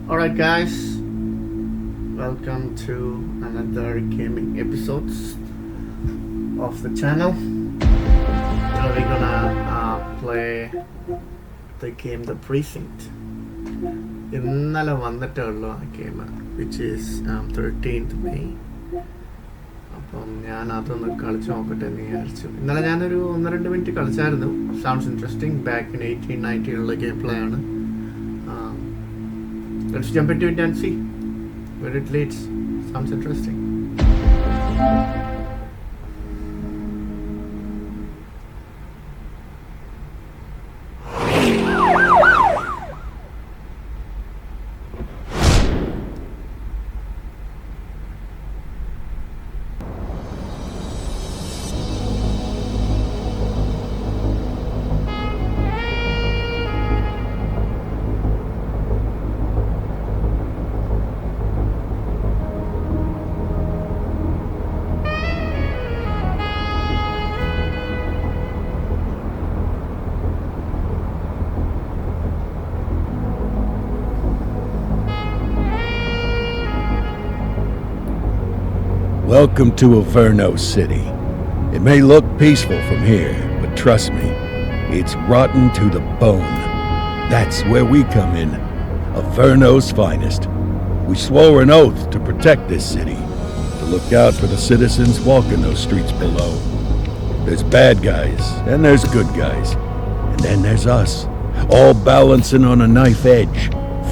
Alright, guys, welcome to another gaming episodes of the channel. We're gonna play the game The Precinct. ഇന്നലെ വന്നിട്ടുള്ളൂ ആ game, which is 13th May. അപ്പം ഞാൻ അതൊന്ന് കളിച്ച് നോക്കട്ടെ എന്ന് വിചാരിച്ചു. ഇന്നലെ ഞാനൊരു 1-2 മിനിറ്റ് കളിച്ചായിരുന്നു. Sounds interesting. Back in 1890 game play ആണ്. Let's jump into it and see where it leads. Sounds interesting. Welcome to Averno City. It may look peaceful from here, but trust me, it's rotten to the bone. That's where we come in, Averno's finest. We swore an oath to protect this city, to look out for the citizens walking those streets below. There's bad guys, and there's good guys. And then there's us, all balancing on a knife edge,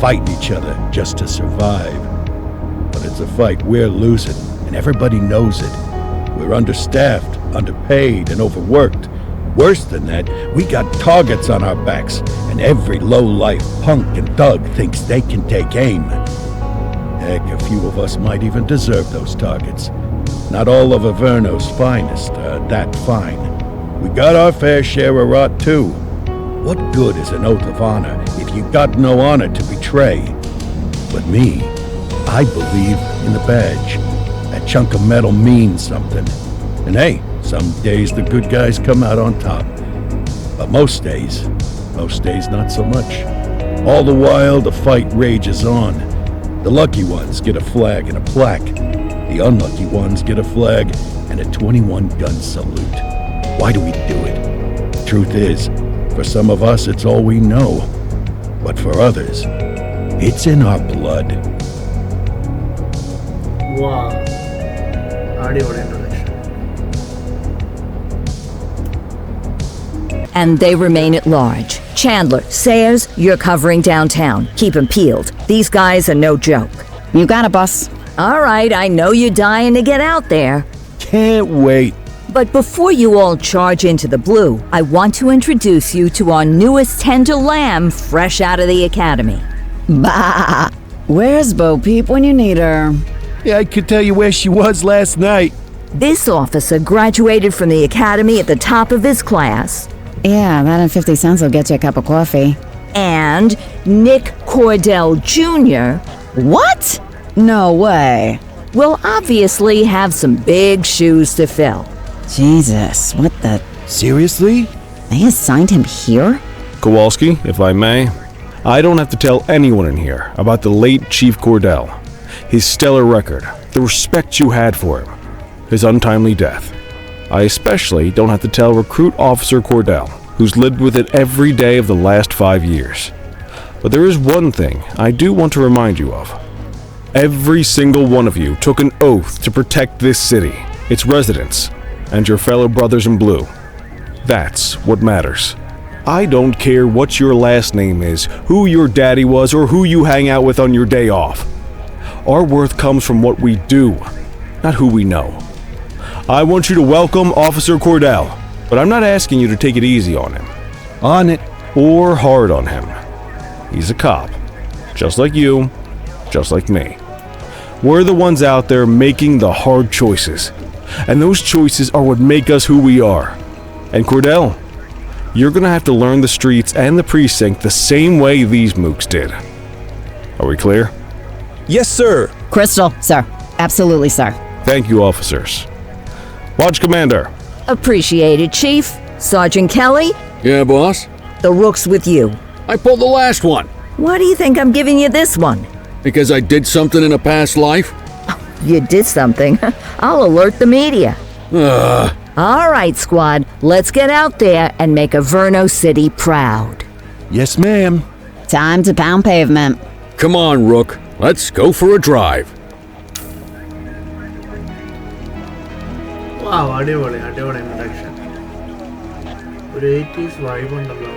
fighting each other just to survive. But it's a fight we're losing. Everybody knows it. We're understaffed, underpaid, and overworked. Worse than that, we got targets on our backs, and every low-life punk and thug thinks they can take aim. Heck, a few of us might even deserve those targets. Not all of Averno's finest are that fine. We got our fair share of rot, too. What good is an oath of honor if you got no honor to betray? But me, I believe in the badge. That chunk of metal means something. And hey, some days the good guys come out on top. But most days not so much. All the while the fight rages on. The lucky ones get a flag and a plaque. The unlucky ones get a flag and a 21-gun salute. Why do we do it? Truth is, for some of us it's all we know. But for others, it's in our blood. Wow. Audio introduction. And they remain at large. Chandler, Sayers, you're covering downtown. Keep 'em peeled. These guys are no joke. You got it, boss. All right, I know you're dying to get out there. Can't wait. But before you all charge into the blue, I want to introduce you to our newest tender lamb fresh out of the academy. Bah! Where's Bo Peep when you need her? Yeah, I could tell you where she was last night. This officer graduated from the academy at the top of his class. Yeah, that and 50 cents will get you a cup of coffee. And Nick Cordell Jr. What? No way. will obviously have some big shoes to fill. Jesus, what the... Seriously? They assigned him here? Kowalski, if I may, I don't have to tell anyone in here about the late Chief Cordell, his stellar record, the respect you had for him, his untimely death. I especially don't have to tell Recruit Officer Cordell, who's lived with it every day of the last 5 years. But there is one thing I do want to remind you of. Every single one of you took an oath to protect this city, its residents, and your fellow brothers in blue. That's what matters. I don't care what your last name is, who your daddy was, or who you hang out with on your day off. Our worth comes from what we do, not who we know. I want you to welcome Officer Cordell, but I'm not asking you to take it easy on him. On it. Or hard on him. He's a cop, just like you, just like me. We're the ones out there making the hard choices, and those choices are what make us who we are. And Cordell, you're gonna have to learn the streets and the precinct the same way these mooks did. Are we clear? Yes, sir. Crystal, sir. Absolutely, sir. Thank you, officers. Watch Commander. Appreciated, Chief. Sergeant Kelly, Yeah, boss? the rook's with you. I pulled the last one. Why do you think I'm giving you this one? Because I did something in a past life? You did something. I'll alert the media. All right, squad. Let's get out there and make Averno City proud. Yes, ma'am. Time to pound pavement. Come on, Rook. Let's go for a drive. Wow, അടിപൊളി introduction. ഒരു 80s vibe ഉണ്ടല്ലോ.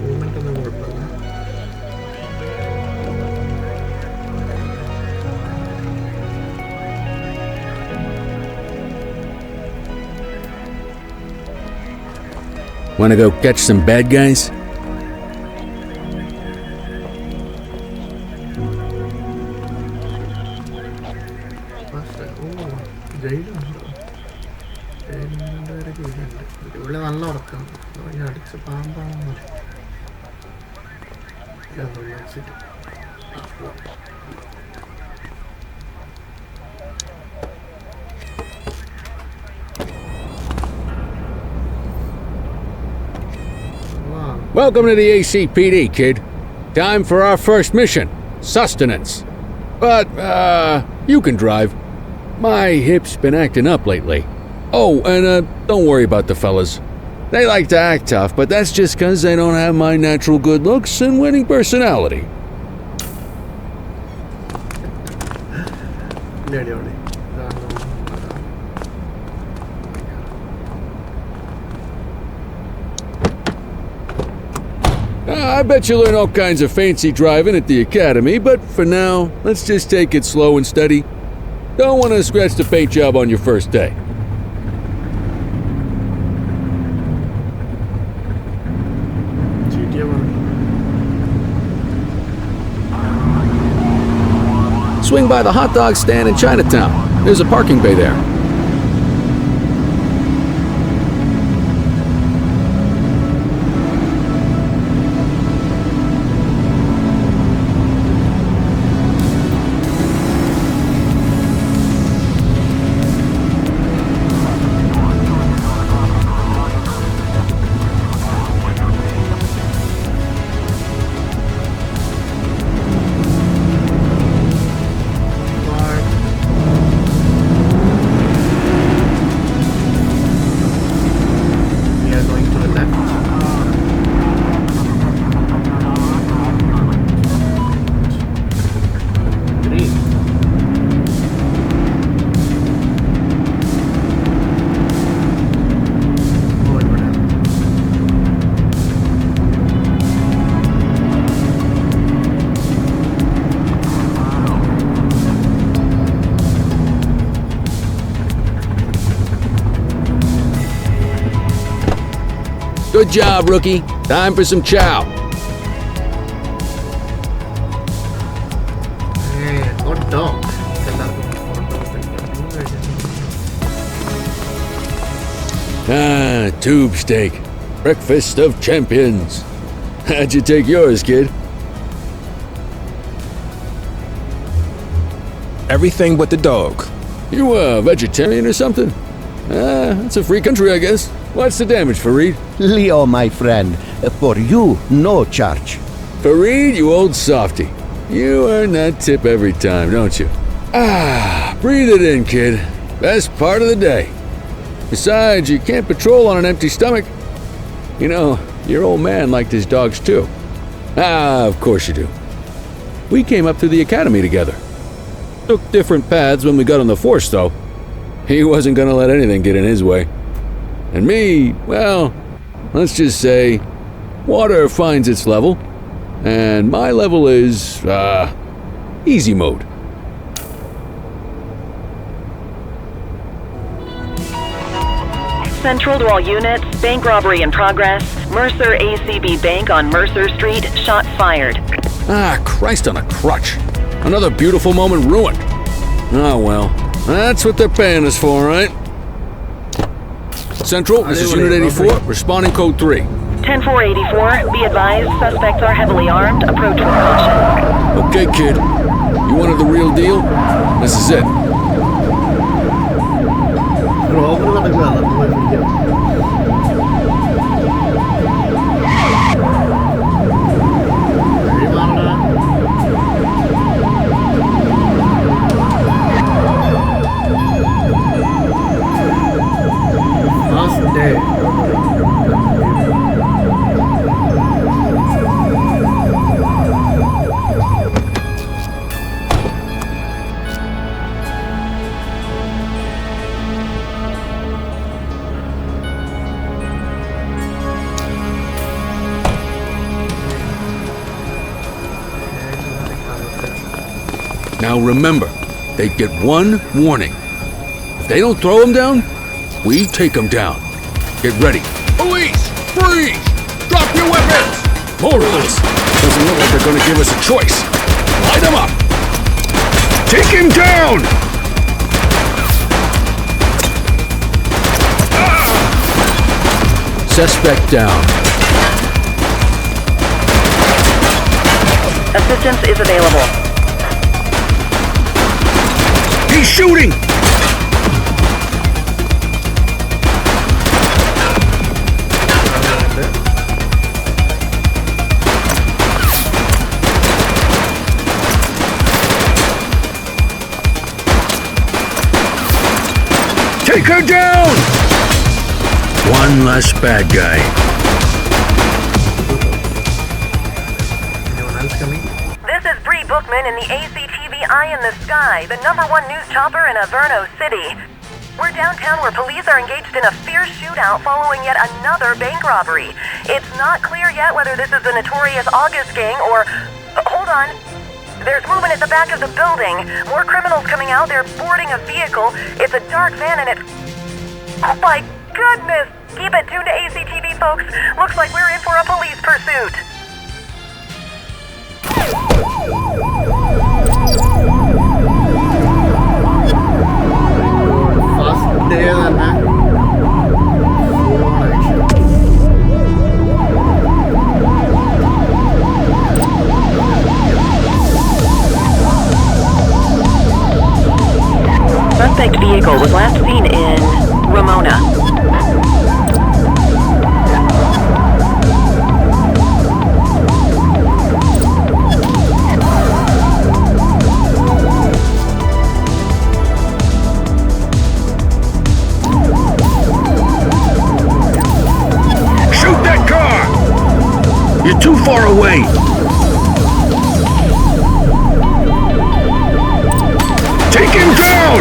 Movement ഒന്നും കുഴപ്പമില്ല. Wanna go catch some bad guys? ജയിലുണ്ടോ? ജയിലുണ്ട്. ഇവിടെ നല്ല ഉറക്കം. അടിച്ച് പാമ്പാണെന്ന് Welcome to the ACPD, kid. Time for our first mission, sustenance. But, you can drive. My hip's been acting up lately. Oh, and, don't worry about the fellas. They like to act tough, but that's just 'cause they don't have my natural good looks and winning personality. അടിപൊളി. I bet you learn all kinds of fancy driving at the academy, but for now, let's just take it slow and steady. Don't want to scratch the paint job on your first day. Swing by the hot dog stand in Chinatown. There's a parking bay there. Good job, rookie. Time for some chow. Hot dog. Tube steak. Breakfast of champions. How'd you take yours, kid? Everything but the dog. You a vegetarian or something? It's a free country, I guess. What's the damage, Fareed? Leo, my friend, for you, no charge. Fareed, you old softy. You earn that tip every time, don't you? Breathe it in, kid. Best part of the day. Besides, you can't patrol on an empty stomach. You know, your old man liked his dogs too. Of course you do. We came up through the academy together. Took different paths when we got on the force, though. He wasn't gonna let anything get in his way. And me, well, let's just say, water finds its level, and my level is, easy mode. Central to all units, bank robbery in progress. Mercer ACB Bank on Mercer Street, shots fired. Christ on a crutch. Another beautiful moment ruined. Oh well, that's what they're paying us for, right? Central, this is Unit 84, responding code 3. 10-484, be advised, suspects are heavily armed, approach with caution. Okay, kid. You wanted the real deal? This is it. Now remember, they get one warning. If they don't throw them down, we take them down. Get ready. Police! Freeze! Drop your weapons! More of this. Doesn't look like they're gonna give us a choice. Light them up! Take him down! Suspect down. Assistance is available. He's shooting! Take her down! One less bad guy. Anyone else coming? This is Bree Bookman in the ACTV Eye in the Sky, the #1 news chopper in Averno City. We're downtown where police are engaged in a fierce shootout following yet another bank robbery. It's not clear yet whether this is the notorious August gang or... hold on. There's movement at the back of the building. More criminals coming out. They're boarding a vehicle. It's a dark van and it... oh my goodness! Keep it tuned to ACTV, folks. Looks like we're in for a police pursuit. First day തന്നെ full action. Suspect vehicle was last seen in Ramona. Shoot that car! You're too far away! Take him down!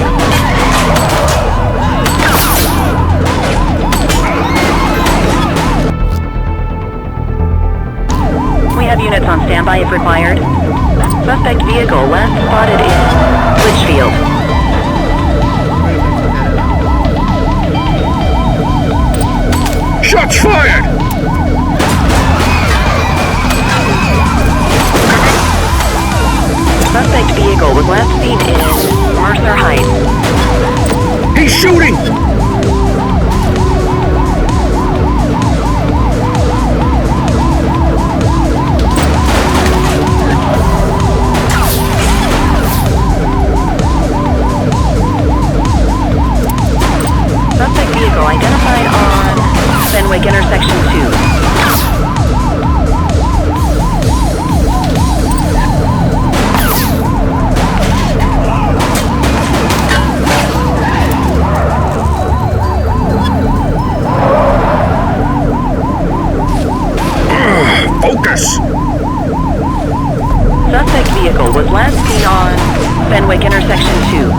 We have units on standby if required. Suspect vehicle last spotted in Litchfield. Shots fired! Suspect vehicle was last seen in Mercer Heights. He's shooting! Suspect vehicle identified on Fenwick intersection 2. Focus! Suspect vehicle was last seen on Fenwick intersection 2.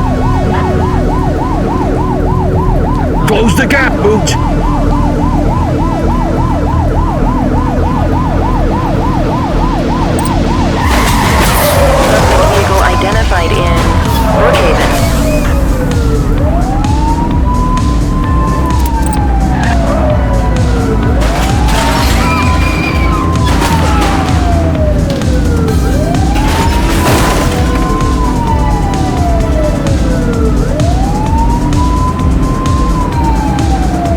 Close the gap, Boot! Suspect vehicle identified in Brookhaven.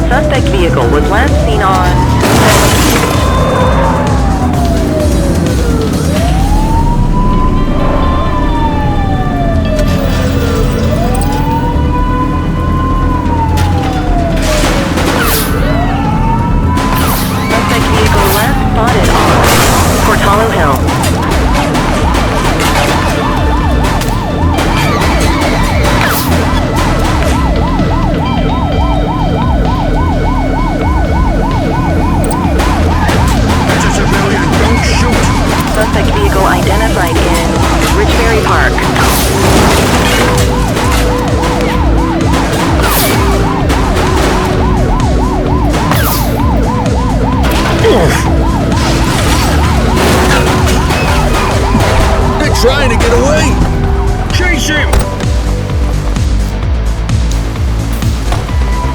Suspect vehicle was last seen on Suspect vehicle last spotted on Portalo Hill. That's a civilian, don't shoot! Suspect vehicle identified in Richberry Park. They're trying to get away! Finish him!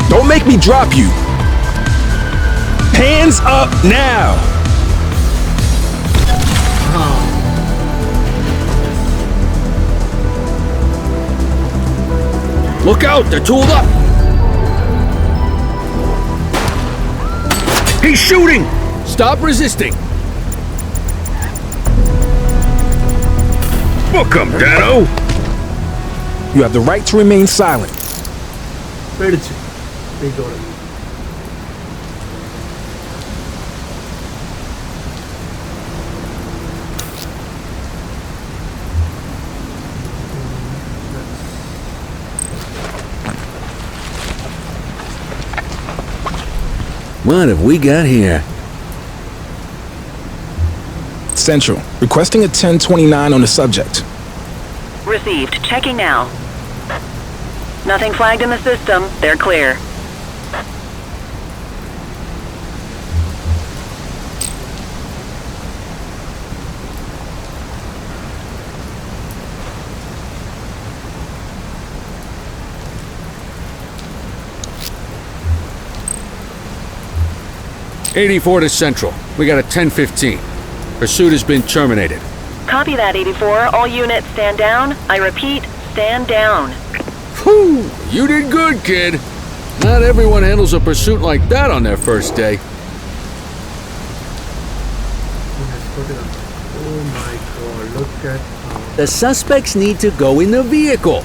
Don't make me drop you! Hands up now! Look out, they're tooled up! He's shooting! Stop resisting! Book him, Dano! You have the right to remain silent. പേടിച്ചു Take What have we got here? Central, requesting a 1029 on the subject. Received. Checking now. Nothing flagged in the system. They're clear. '84 to Central. We got a 1015. Pursuit has been terminated. Copy that, 84. All units stand down. I repeat, stand down. Whew! You did good, kid. Not everyone handles a pursuit like that on their first day. Oh my god, look at how... The suspects need to go in the vehicle.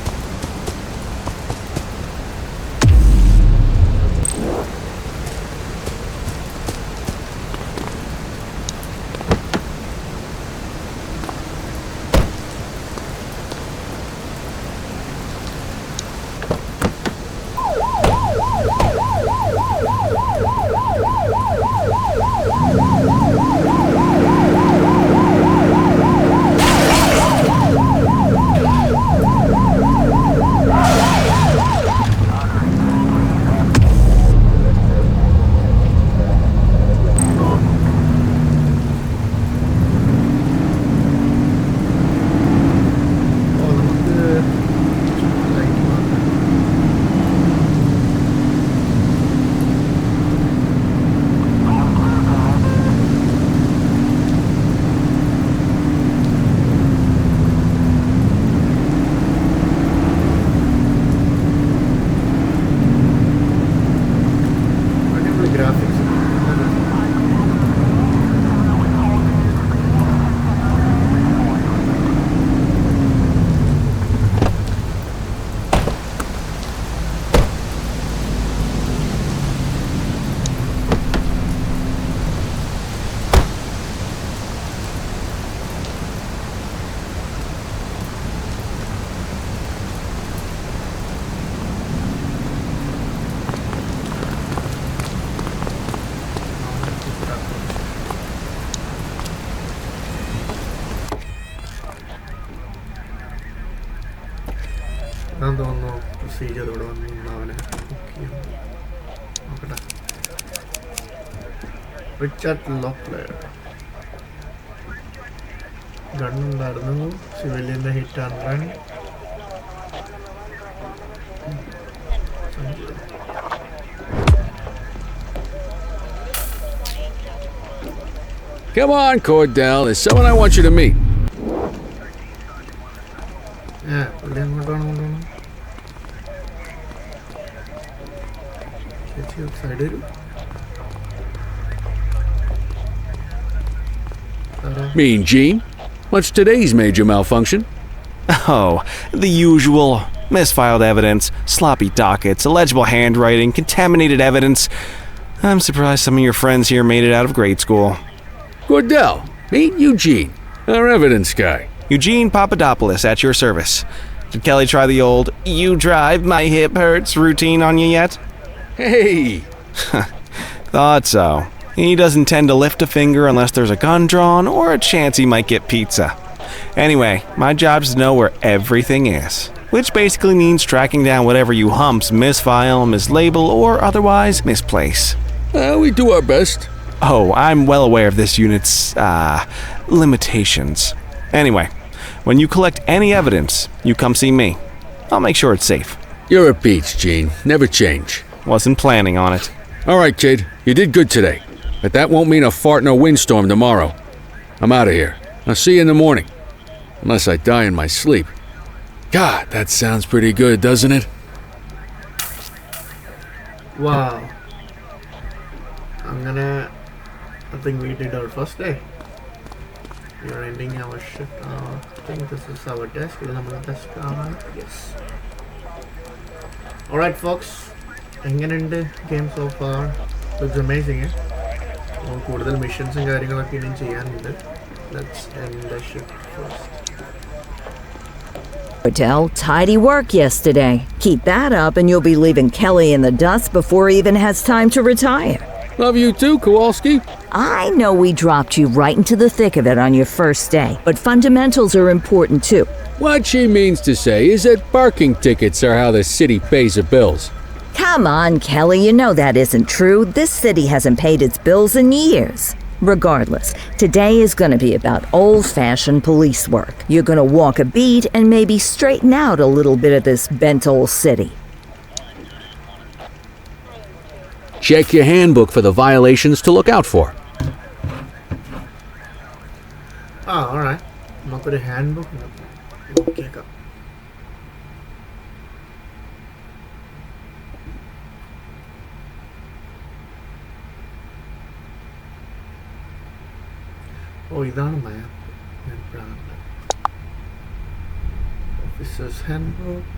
ഞാൻ തോന്നുന്നു procedure ഇവിടെ വന്ന് അവനെ നോക്കട്ടെ. Richard Locklear ഗണ്ണുണ്ടായിരുന്നു, സിവിലിയൻ്റെ hit and run. Come on, Cordell. There's someone I want you to meet. പുള്ളി അങ്ങോട്ടാണ് കൊണ്ടുപോകണം. ചേച്ചി സൈഡ് വരും. Mean Gene? What's today's major malfunction? Oh, the usual. Misfiled evidence, sloppy dockets, illegible handwriting, contaminated evidence. I'm surprised some of your friends here made it out of grade school. Cordell, meet Eugene, our evidence guy. Eugene Papadopoulos at your service. Did Kelly try the old, "you drive, my hip hurts" routine on you yet? Hey! Thought so. He doesn't tend to lift a finger unless there's a gun drawn or a chance he might get pizza. Anyway, my job's to know where everything is, which basically means tracking down whatever you humps misfile, mislabel, or otherwise misplace. We do our best. Oh, I'm well aware of this unit's, limitations. Anyway, When you collect any evidence, you come see me. I'll make sure it's safe. You're a peach, Gene. Never change. Wasn't planning on it. All right, kid. You did good today. But that won't mean a fart in a windstorm tomorrow. I'm out of here. I'll see you in the morning. Unless I die in my sleep. God, that sounds pretty good, doesn't it? Wow. I think we did our first day. We are ending our shift. I think this is our desk. Yes. Alright, folks. എങ്ങനെയുണ്ട് game so far? It's amazing, eh? കൂടുതൽ മിഷൻസും കാര്യങ്ങളൊക്കെ ഇനിയും ചെയ്യാനുണ്ട്. Let's end the shift first. Hotel, tidy work yesterday. Keep that up and you'll be leaving Kelly in the dust before he even has time to retire. Love you too, Kowalski. I know we dropped you right into the thick of it on your first day, but fundamentals are important too. What she means to say is that parking tickets are how the city pays the bills. Come on, Kelly, you know that isn't true. This city hasn't paid its bills in years. Regardless, today is going to be about old-fashioned police work. You're going to walk a beat and maybe straighten out a little bit of this bent old city. Check your handbook for the violations to look out for. Alright. നമുക്കൊരു handbook നോക്കിയേക്കാം. ഇതാണ് മാപ്പ്. Officer's handbook.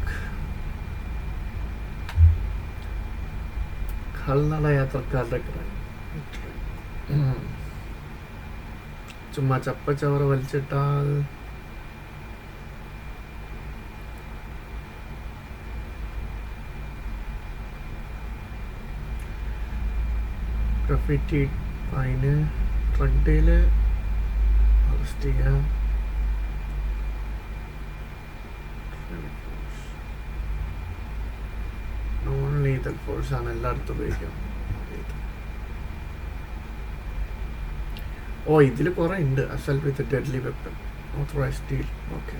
കള്ളട യാത്രക്കാരുടെ ചുമ്മാ ചപ്പച്ചവറ് വലിച്ചിട്ടാൽ graffiti fine truck ഡേയില് arrest ചെയ്യാം. Non lethal force ആണ് എല്ലായിടത്തും ഉപയോഗിക്കാം. ഇതിൽ കുറെ ഉണ്ട്. Assault with deadly weapon, authorised deal. Okay,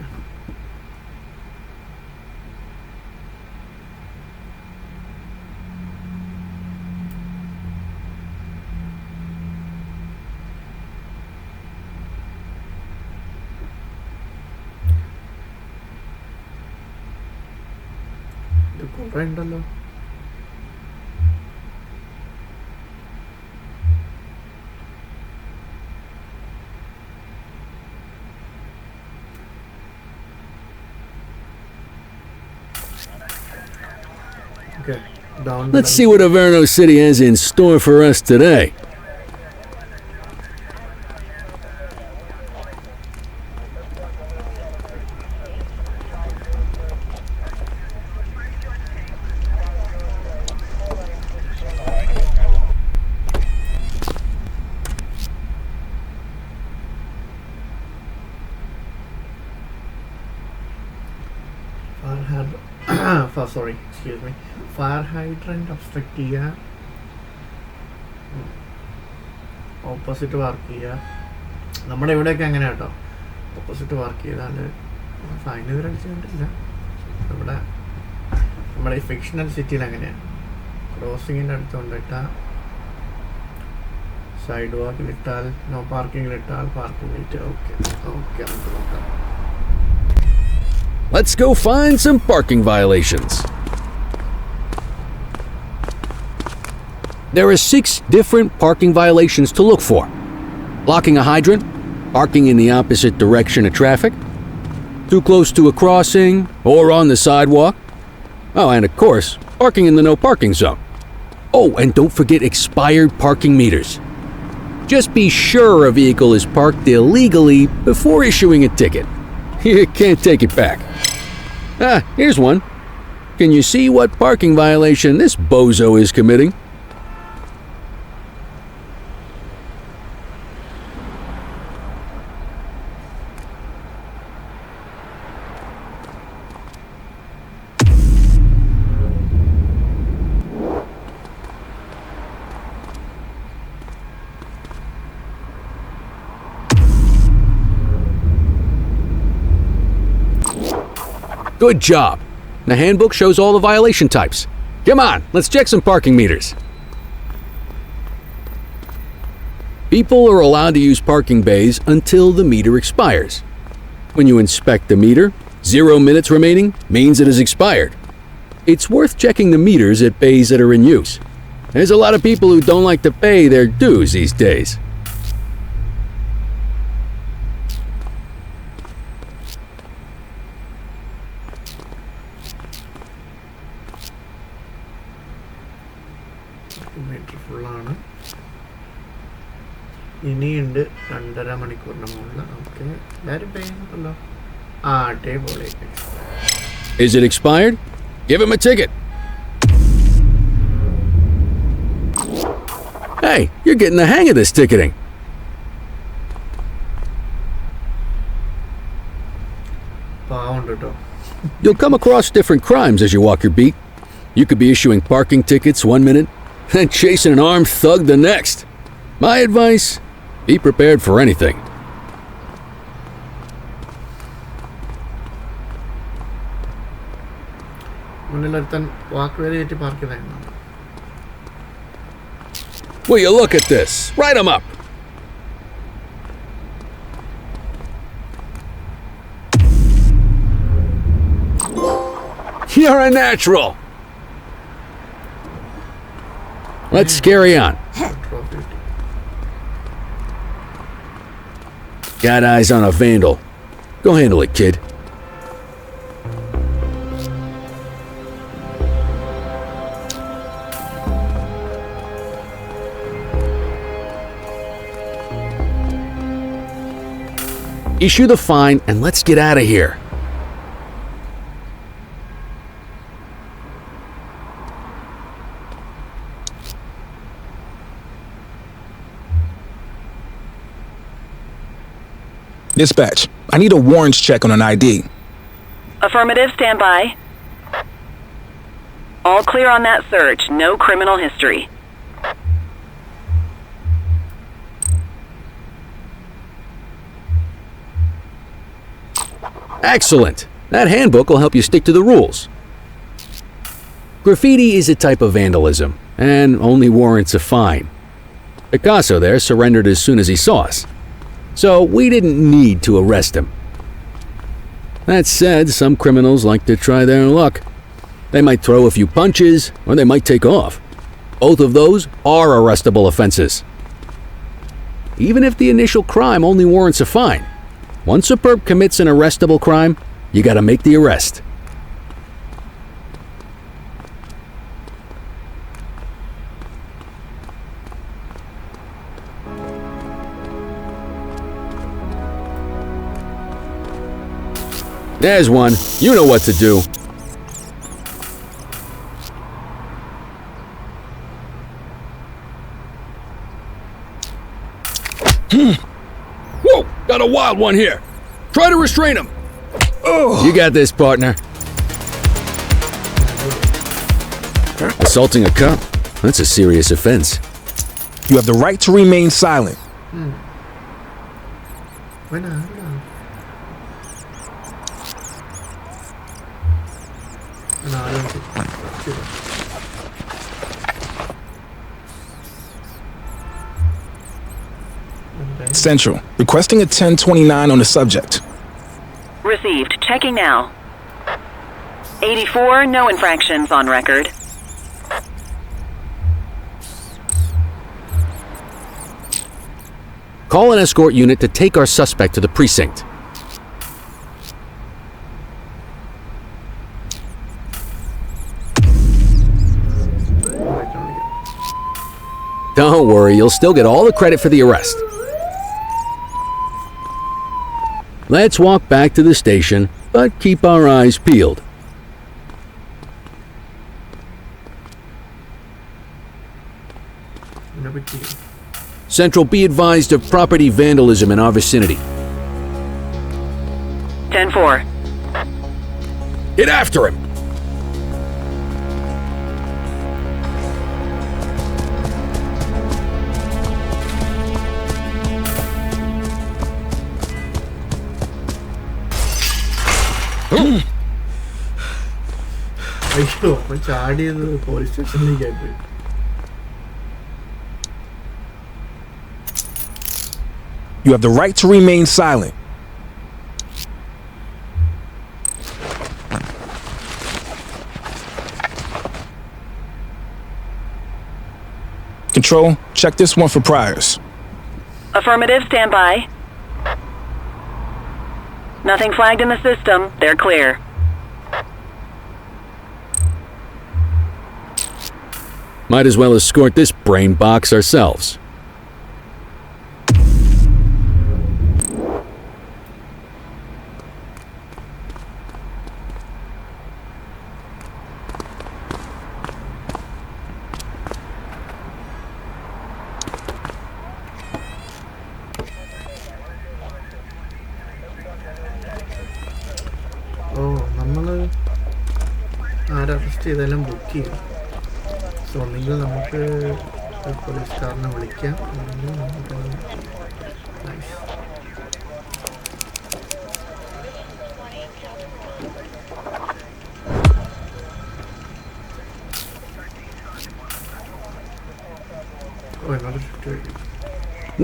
ഇത് കുറെ ഉണ്ടല്ലോ. Let's see what Averno City has in store for us today. Fire hydrant obstruct ചെയ്യുക, ഓപ്പോസിറ്റ് വർക്ക് ചെയ്യുക. നമ്മുടെ ഇവിടെയൊക്കെ അങ്ങനെ കേട്ടോ, ഓപ്പോസിറ്റ് വർക്ക് ചെയ്താൽ ഫൈൻ ഇതുവരെ അടിച്ചു കണ്ടില്ല. ഇവിടെ നമ്മുടെ ഈ ഫിക്ഷണൽ സിറ്റിയിൽ അങ്ങനെയാണ്. ക്രോസിങ്ങിൻ്റെ അടുത്ത് കൊണ്ടിട്ടാൽ, സൈഡ് വാക്കിലിട്ടാൽ, നോ പാർക്കിങ്ങിലിട്ടാൽ പാർക്കിങ്ങിലിട്ട്. ഓക്കെ ഓക്കെ, നമുക്ക് നോക്കാം. Let's go find some parking violations. There are 6 different parking violations to look for. Blocking a hydrant, parking in the opposite direction of traffic, too close to a crossing or on the sidewalk. Oh, and of course, parking in the no parking zone. Oh, and don't forget expired parking meters. Just be sure a vehicle is parked illegally before issuing a ticket. You can't take it back. Here's one. Can you see what parking violation this bozo is committing? Good job. The handbook shows all the violation types. Come on, let's check some parking meters. People are allowed to use parking bays until the meter expires. When you inspect the meter, 0 minutes remaining means it has expired. It's worth checking the meters at bays that are in use. There's a lot of people who don't like to pay their dues these days. Meter ഫുള്ളാണ്. ഇനിയുണ്ട് 2.5 മണിക്കൂറിന് മുകളിൽ. Okay, എല്ലാവരും ചെയ്യുന്നുണ്ടല്ലോ. അടിപൊളി. Is it expired? Give him a ticket. Hey, you're getting the hang of this ticketing. പാവുണ്ട് കേട്ടോ. You'll come across different crimes as you walk your beat. You could be issuing parking tickets 1 minute, and chasing an armed thug the next. My advice, be prepared for anything. മുന്നിലൊരുത്തൻ വാക്ക് വേദി വെച്ച് park ചെയ്തായിരുന്നു. Will you look at this? Write 'em up. You're a natural. Let's carry on. Got eyes on a vandal. Go handle it, kid. Issue the fine and let's get out of here. Dispatch, I need a warrants check on an ID. Affirmative, stand by. All clear on that search. No criminal history. Excellent. That handbook will help you stick to the rules. Graffiti is a type of vandalism and only warrants a fine. Picasso there surrendered as soon as he saw us, so we didn't need to arrest him. That said, some criminals like to try their luck. They might throw a few punches or they might take off. Both of those are arrestable offenses. Even if the initial crime only warrants a fine, once a perp commits an arrestable crime, you gotta make the arrest. There's one. You know what to do. Whoa! Got a wild one here. Try to restrain him. Oh. You got this, partner. Assaulting a cop? That's a serious offense. You have the right to remain silent. Central, requesting a 1029 on the subject. Received. Checking now. 84, no infractions on record. Call an escort unit to take our suspect to the precinct. Don't worry, you'll still get all the credit for the arrest. Let's walk back to the station, but keep our eyes peeled. Central, be advised of property vandalism in our vicinity. 10-4. Get after him! അയ്യോ അപ്പം ചാടിയത് police സ്റ്റേഷനിലേക്ക് പോയി. You have the right to remain silent. Control, check this one for priors. Affirmative, stand by. Nothing flagged in the system. They're clear. Might as well escort this brain box ourselves. നമ്മൾ ആരറസ്റ്റ് ചെയ്താലും book ചെയ്യും. So ഒന്നെങ്കിൽ നമുക്ക് പോലീസുകാരനെ വിളിക്കാം, അല്ലെങ്കിൽ നമുക്ക് nice.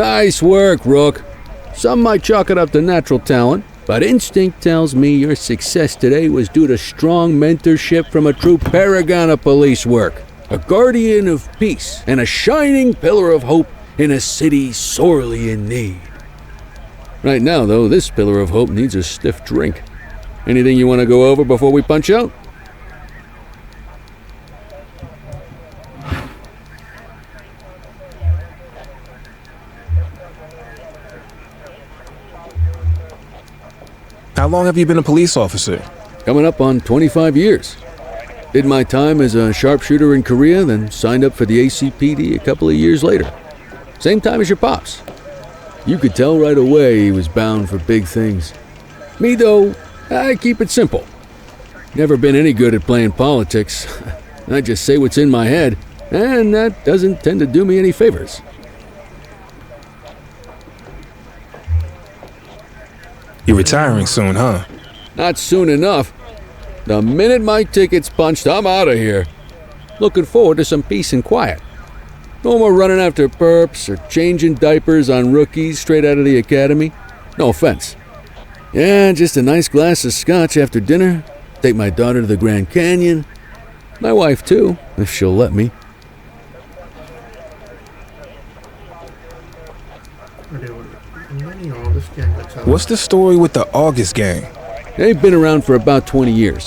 Nice work, Rook. Some might chalk it up to natural talent, but instinct tells me your success today was due to strong mentorship from a true paragon of police work, a guardian of peace, and a shining pillar of hope in a city sorely in need. Right now, though, this pillar of hope needs a stiff drink. Anything you want to go over before we punch out? How long have you been a police officer? Coming up on 25 years. Did my time as a sharpshooter in Korea, then signed up for the ACPD a couple of years later. Same time as your pops. You could tell right away he was bound for big things. Me, though, I keep it simple. Never been any good at playing politics. I just say what's in my head, and that doesn't tend to do me any favors. You're retiring soon, huh? Not soon enough. The minute my ticket's punched, I'm out of here. Looking forward to some peace and quiet. No more running after perps or changing diapers on rookies straight out of the academy. No offense. Yeah, just a nice glass of scotch after dinner. Take my daughter to the Grand Canyon. My wife, too, if she'll let me. What's the story with the August gang? They've been around for about 20 years.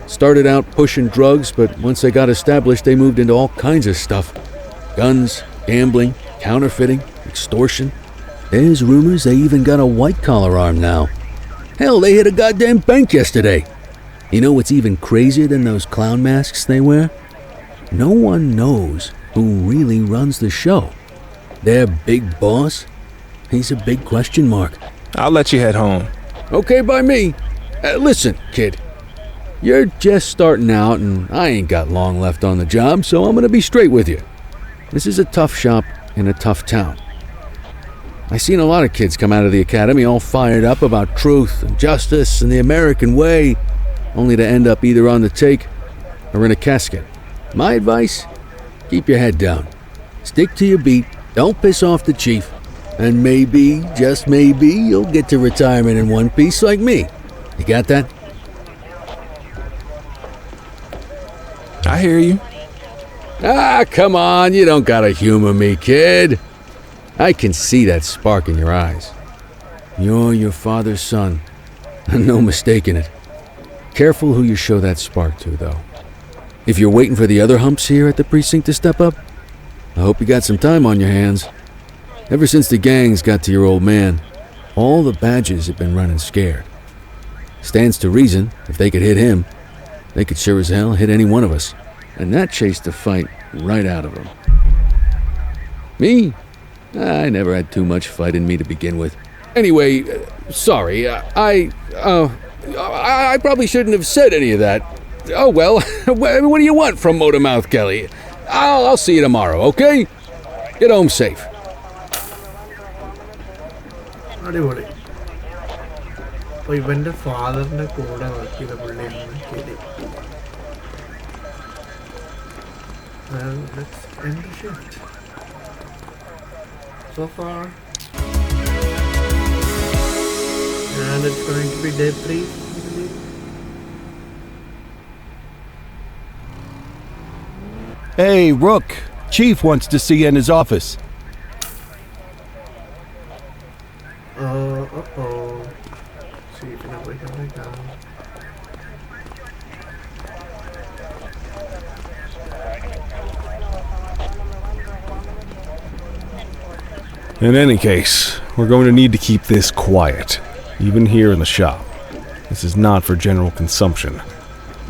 Started out pushing drugs, but once they got established, they moved into all kinds of stuff. Guns, gambling, counterfeiting, extortion. There's rumors they even got a white-collar arm now. Hell, they hit a goddamn bank yesterday. You know what's even crazier than those clown masks they wear? No one knows who really runs the show. Their big boss? He's a big question mark. I'll let you head home. Okay by me. Listen, kid. You're just starting out and I ain't got long left on the job, so I'm gonna be straight with you. This is a tough shop in a tough town. I seen a lot of kids come out of the academy all fired up about truth and justice and the American way, only to end up either on the take or in a casket. My advice? Keep your head down. Stick to your beat, don't piss off the chief, and maybe, just maybe, you'll get to retirement in one piece like me. You got that? I hear you. Ah, come on, you don't gotta humor me, kid. I can see that spark in your eyes. You're your father's son. No mistaking it. Careful who you show that spark to, though. If you're waiting for the other humps here at the precinct to step up, I hope you got some time on your hands. Ever since the gangs got to your old man, all the badges have been running scared. Stands to reason, if they could hit him, they could sure as hell hit any one of us. And that chased the fight right out of them. Me? I never had too much fight in me to begin with. Anyway, sorry, I probably shouldn't have said any of that. Oh well, what do you want from Motormouth Kelly? I'll see you tomorrow, okay? Get home safe. അടിപൊളി. അപ്പോൾ ഇവൻ്റെ ഫാദറിൻ്റെ കൂടെ work ചെയ്ത പുള്ളിയാണ് കേടി. Well, let's end the shift. So far. And it's going to be day 3, I believe. Hey, Rook. Chief wants to see you in his office. Uh-oh. See if you can wake up right now. In any case, we're going to need to keep this quiet, even here in the shop. This is not for general consumption.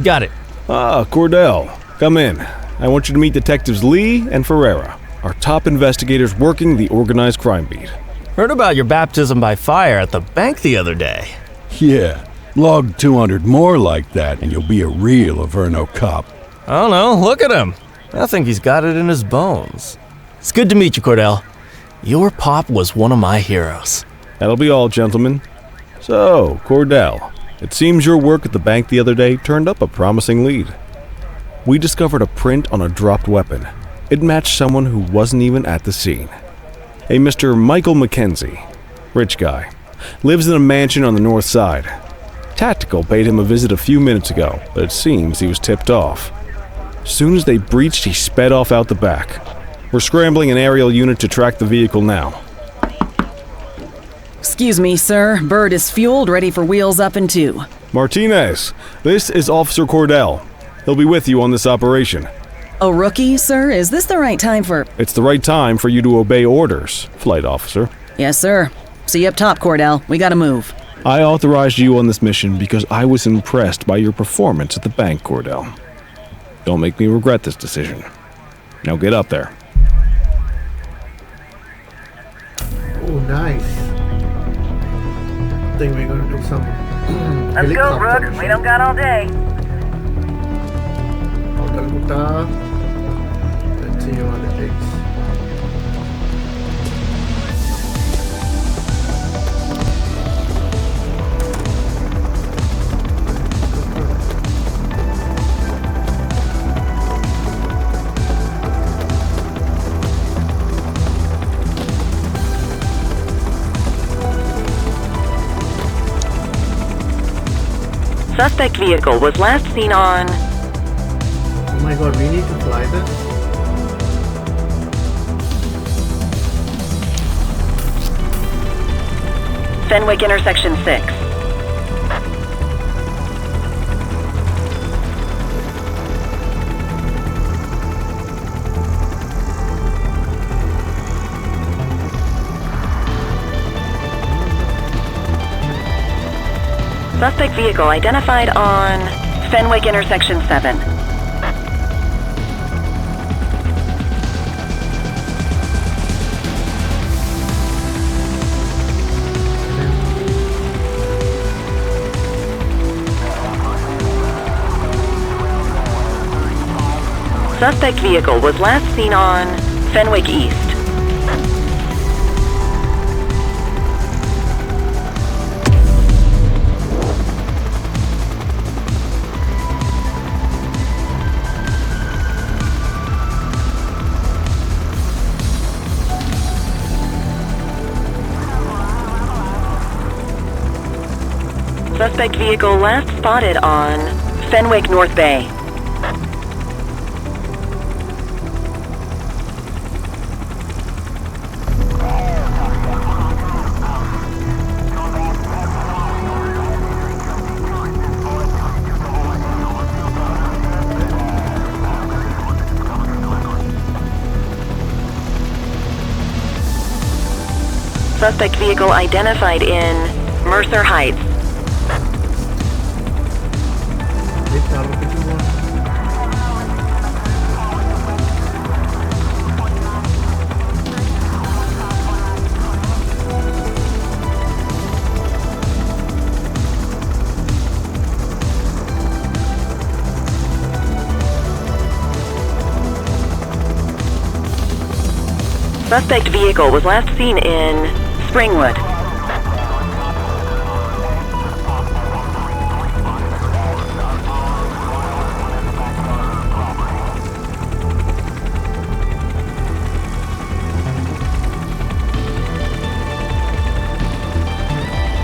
Got it. Ah, Cordell, come in. I want you to meet Detectives Lee and Ferreira, our top investigators working the organized crime beat. Heard about your baptism by fire at the bank the other day. Yeah, log 200 more like that and you'll be a real Averno cop. I don't know, look at him. I think he's got it in his bones. It's good to meet you, Cordell. Your pop was one of my heroes. That'll be all, gentlemen. So, Cordell, it seems your work at the bank the other day turned up a promising lead. We discovered a print on a dropped weapon. It matched someone who wasn't even at the scene. A Mr. Michael Mackenzie, rich guy, lives in a mansion on the north side. Tactical paid him a visit a few minutes ago, but it seems he was tipped off. As soon as they breached, he sped off out the back. We're scrambling an aerial unit to track the vehicle now. Excuse me, sir. Bird is fueled, ready for wheels up in 2. Martinez, this is Officer Cordell. He'll be with you on this operation. A rookie, sir? Is this the right time for... It's the right time for you to obey orders, Flight Officer. Yes, sir. See you up top, Cordell. We gotta move. I authorized you on this mission because I was impressed by your performance at the bank, Cordell. Don't make me regret this decision. Now get up there. Oh, nice. I think we're gonna do some Let's go, Rook. We don't got all day. Let's see what it takes. Suspect vehicle was last seen on... Oh my god, we need to fly this? Fenwick intersection 6. Suspect vehicle identified on Fenwick intersection 7. Suspect vehicle was last seen on Fenwick East. Suspect vehicle last spotted on Fenwick North Bay. Suspect vehicle identified in Mercer Heights. Suspect vehicle was last seen in Springwood.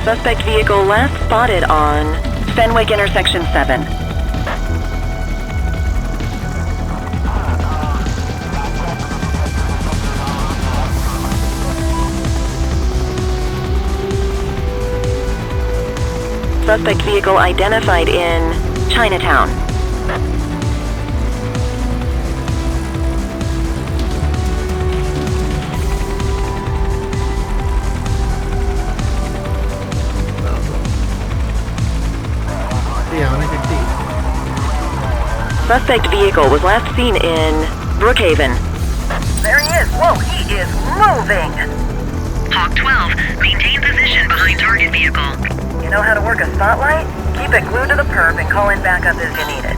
Suspect vehicle last spotted on Fenwick intersection 7. Suspect vehicle identified in Chinatown. Suspect vehicle was last seen in Brookhaven. There he is. Whoa, he is moving. Hawk 12, maintain position behind target vehicle. You know how to work a spotlight? Keep it glued to the perp and call in backup as you need it.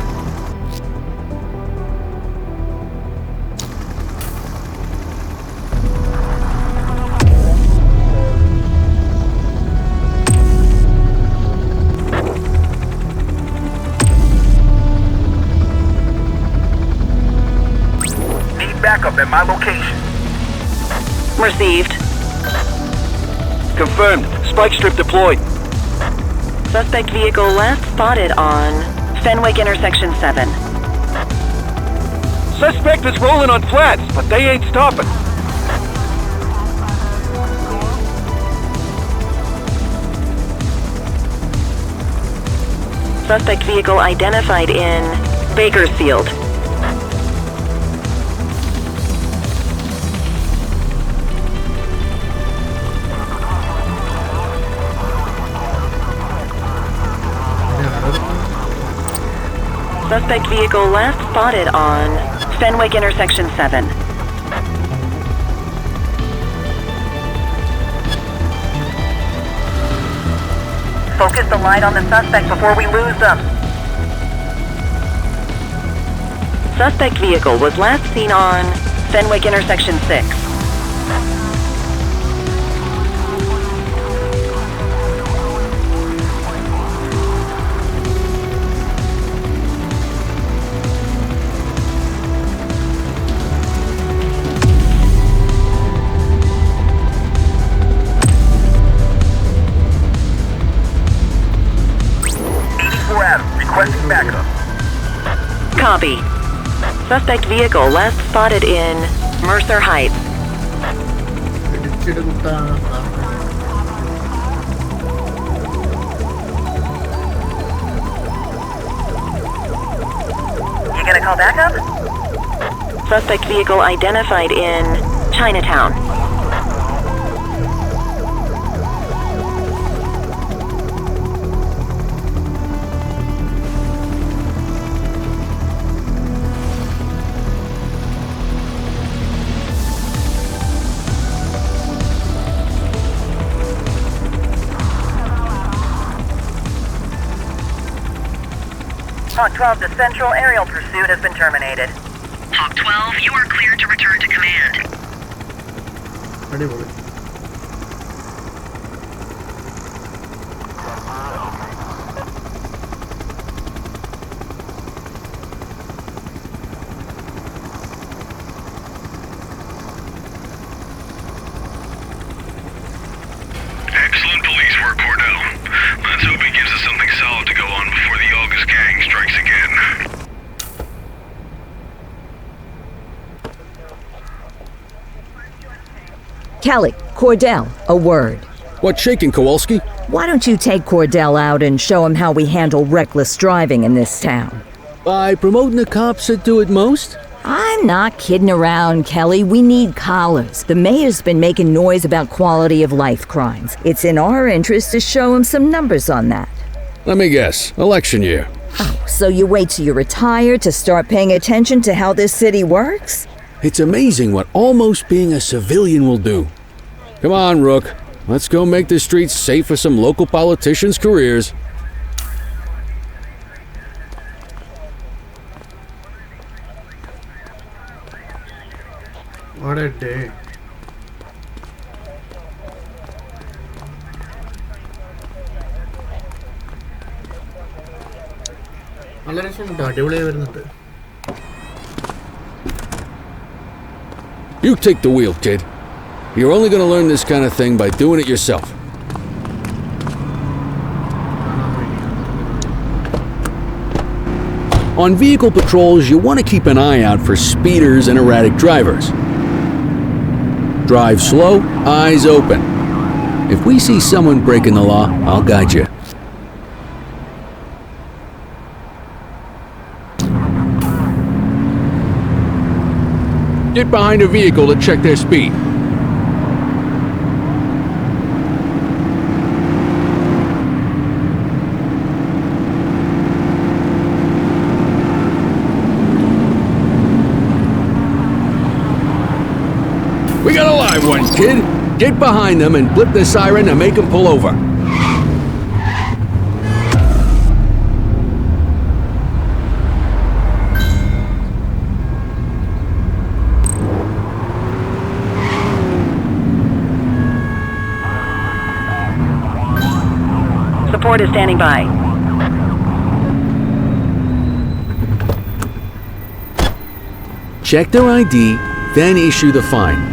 Backup at my location. Received. Confirmed. Spike strip deployed. Suspect vehicle last spotted on Fenwick intersection 7. Suspect is rolling on flats, but they ain't stopping. Suspect vehicle identified in Bakersfield. Suspect vehicle last spotted on Fenwick intersection 7. Focus the light on the suspect before we lose them. Suspect vehicle was last seen on Fenwick intersection 6. Requesting backup. Copy. Suspect vehicle last spotted in Mercer Heights. You gonna call backup? Suspect vehicle identified in Chinatown. Hawk 12, the central aerial pursuit has been terminated. Hawk 12, you are cleared to return to command. Excellent police work, Cordell. Let's hope he gives us something solid to go on before the August gang strikes again. Kelly, Cordell, a word. What's shaking, Kowalski? Why don't you take Cordell out and show him how we handle reckless driving in this town? By promoting the cops that do it most? I'm not kidding around, Kelly. We need collars. The mayor's been making noise about quality of life crimes. It's in our interest to show him some numbers on that. Let me guess. Election year. Oh, so you wait till you retire to start paying attention to how this city works? It's amazing what almost being a civilian will do. Come on, Rook. Let's go make the streets safe for some local politicians' careers. What a day. നല്ല രസമുണ്ട്, അടിപൊളിയായി വരുന്നുണ്ട്. You take the wheel, kid. You're only gonna learn this kind of thing by doing it yourself. On vehicle patrols, you want to keep an eye out for speeders and erratic drivers. Drive slow, eyes open. If we see someone breaking the law, I'll guide you. Get behind a vehicle to check their speed. We got a live one, kid. Get behind them and flip the siren to make them pull over. Support is standing by. Check their ID, then issue the fine.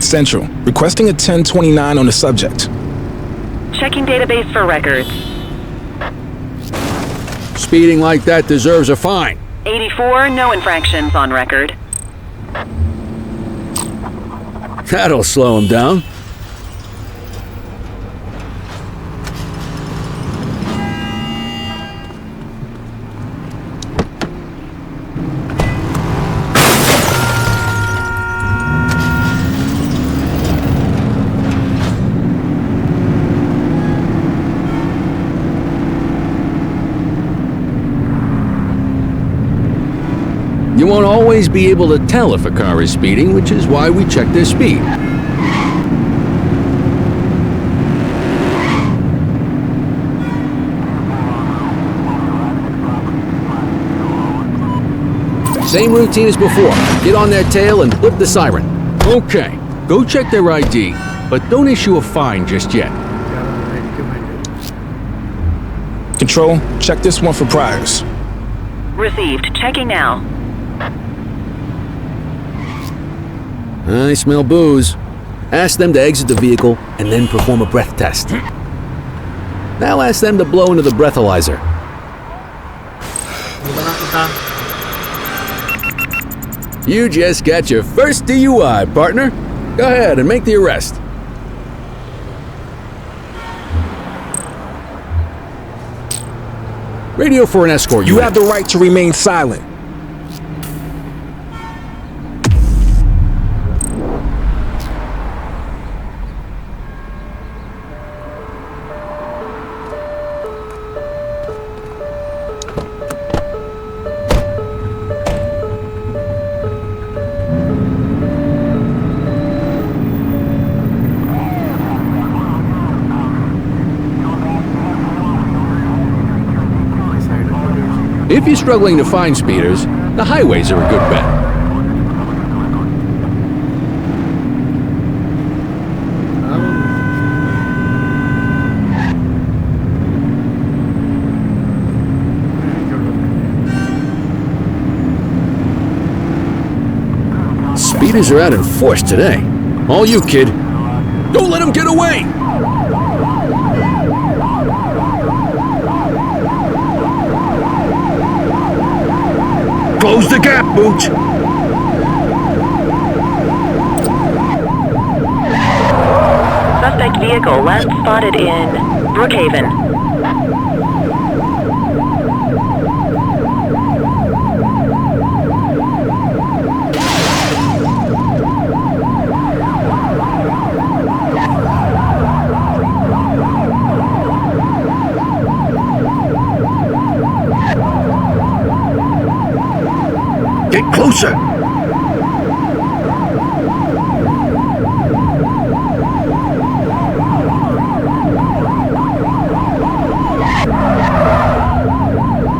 Central, requesting a 1029 on the subject. Checking database for records. Speeding like that deserves a fine. 84, no infractions on record. That'll slow him down. You won't always be able to tell if a car is speeding, which is why we check their speed. Same routine as before. Get on their tail and flip the siren. Okay, go check their ID, but don't issue a fine just yet. Control, check this one for priors. Received. Checking now. I smell booze. Ask them to exit the vehicle and then perform a breath test. Now ask them to blow into the breathalyzer. You just got your first DUI, partner. Go ahead and make the arrest. Radio for an escort. You have the right to remain silent. If you're struggling to find speeders, the highways are a good bet. Speeders are out in force today. All you, kid. Don't let them get away! Close the gap, Booch! Suspect vehicle last spotted in Brookhaven. Get closer!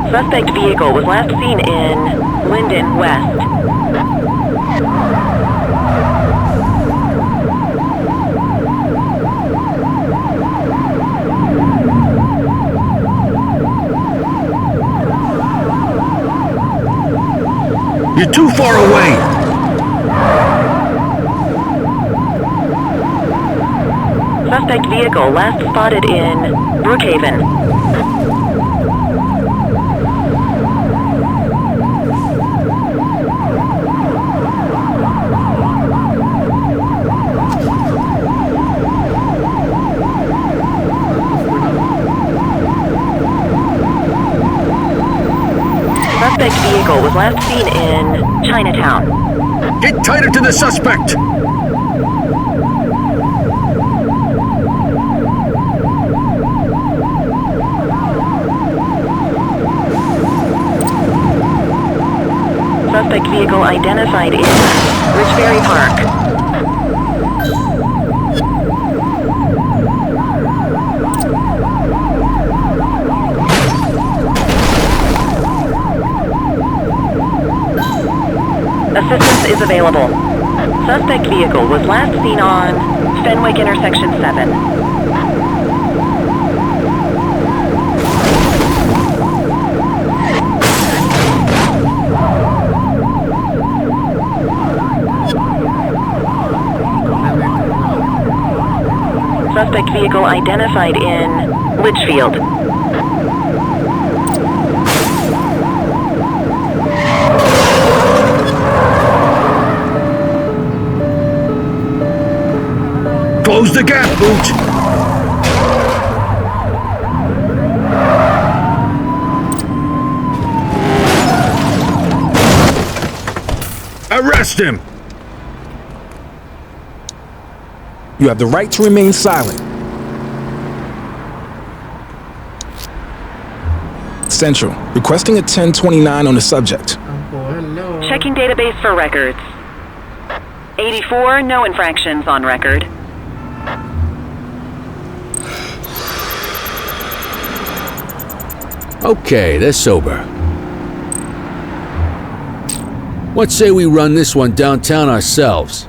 Suspect vehicle was last seen in Linden West. You're too far away! Suspect vehicle last spotted in Brookhaven. last seen in Chinatown. Get tighter to the suspect! Suspect vehicle identified in Richberry Park. Assistance is available. Suspect vehicle was last seen on Fenwick Intersection 7. Suspect vehicle identified in Litchfield. Close the gap, Boot! Arrest him! You have the right to remain silent. Central, requesting a 1029 on the subject. Checking database for records. 84, no infractions on record. Okay, they're sober. What say we run this one downtown ourselves?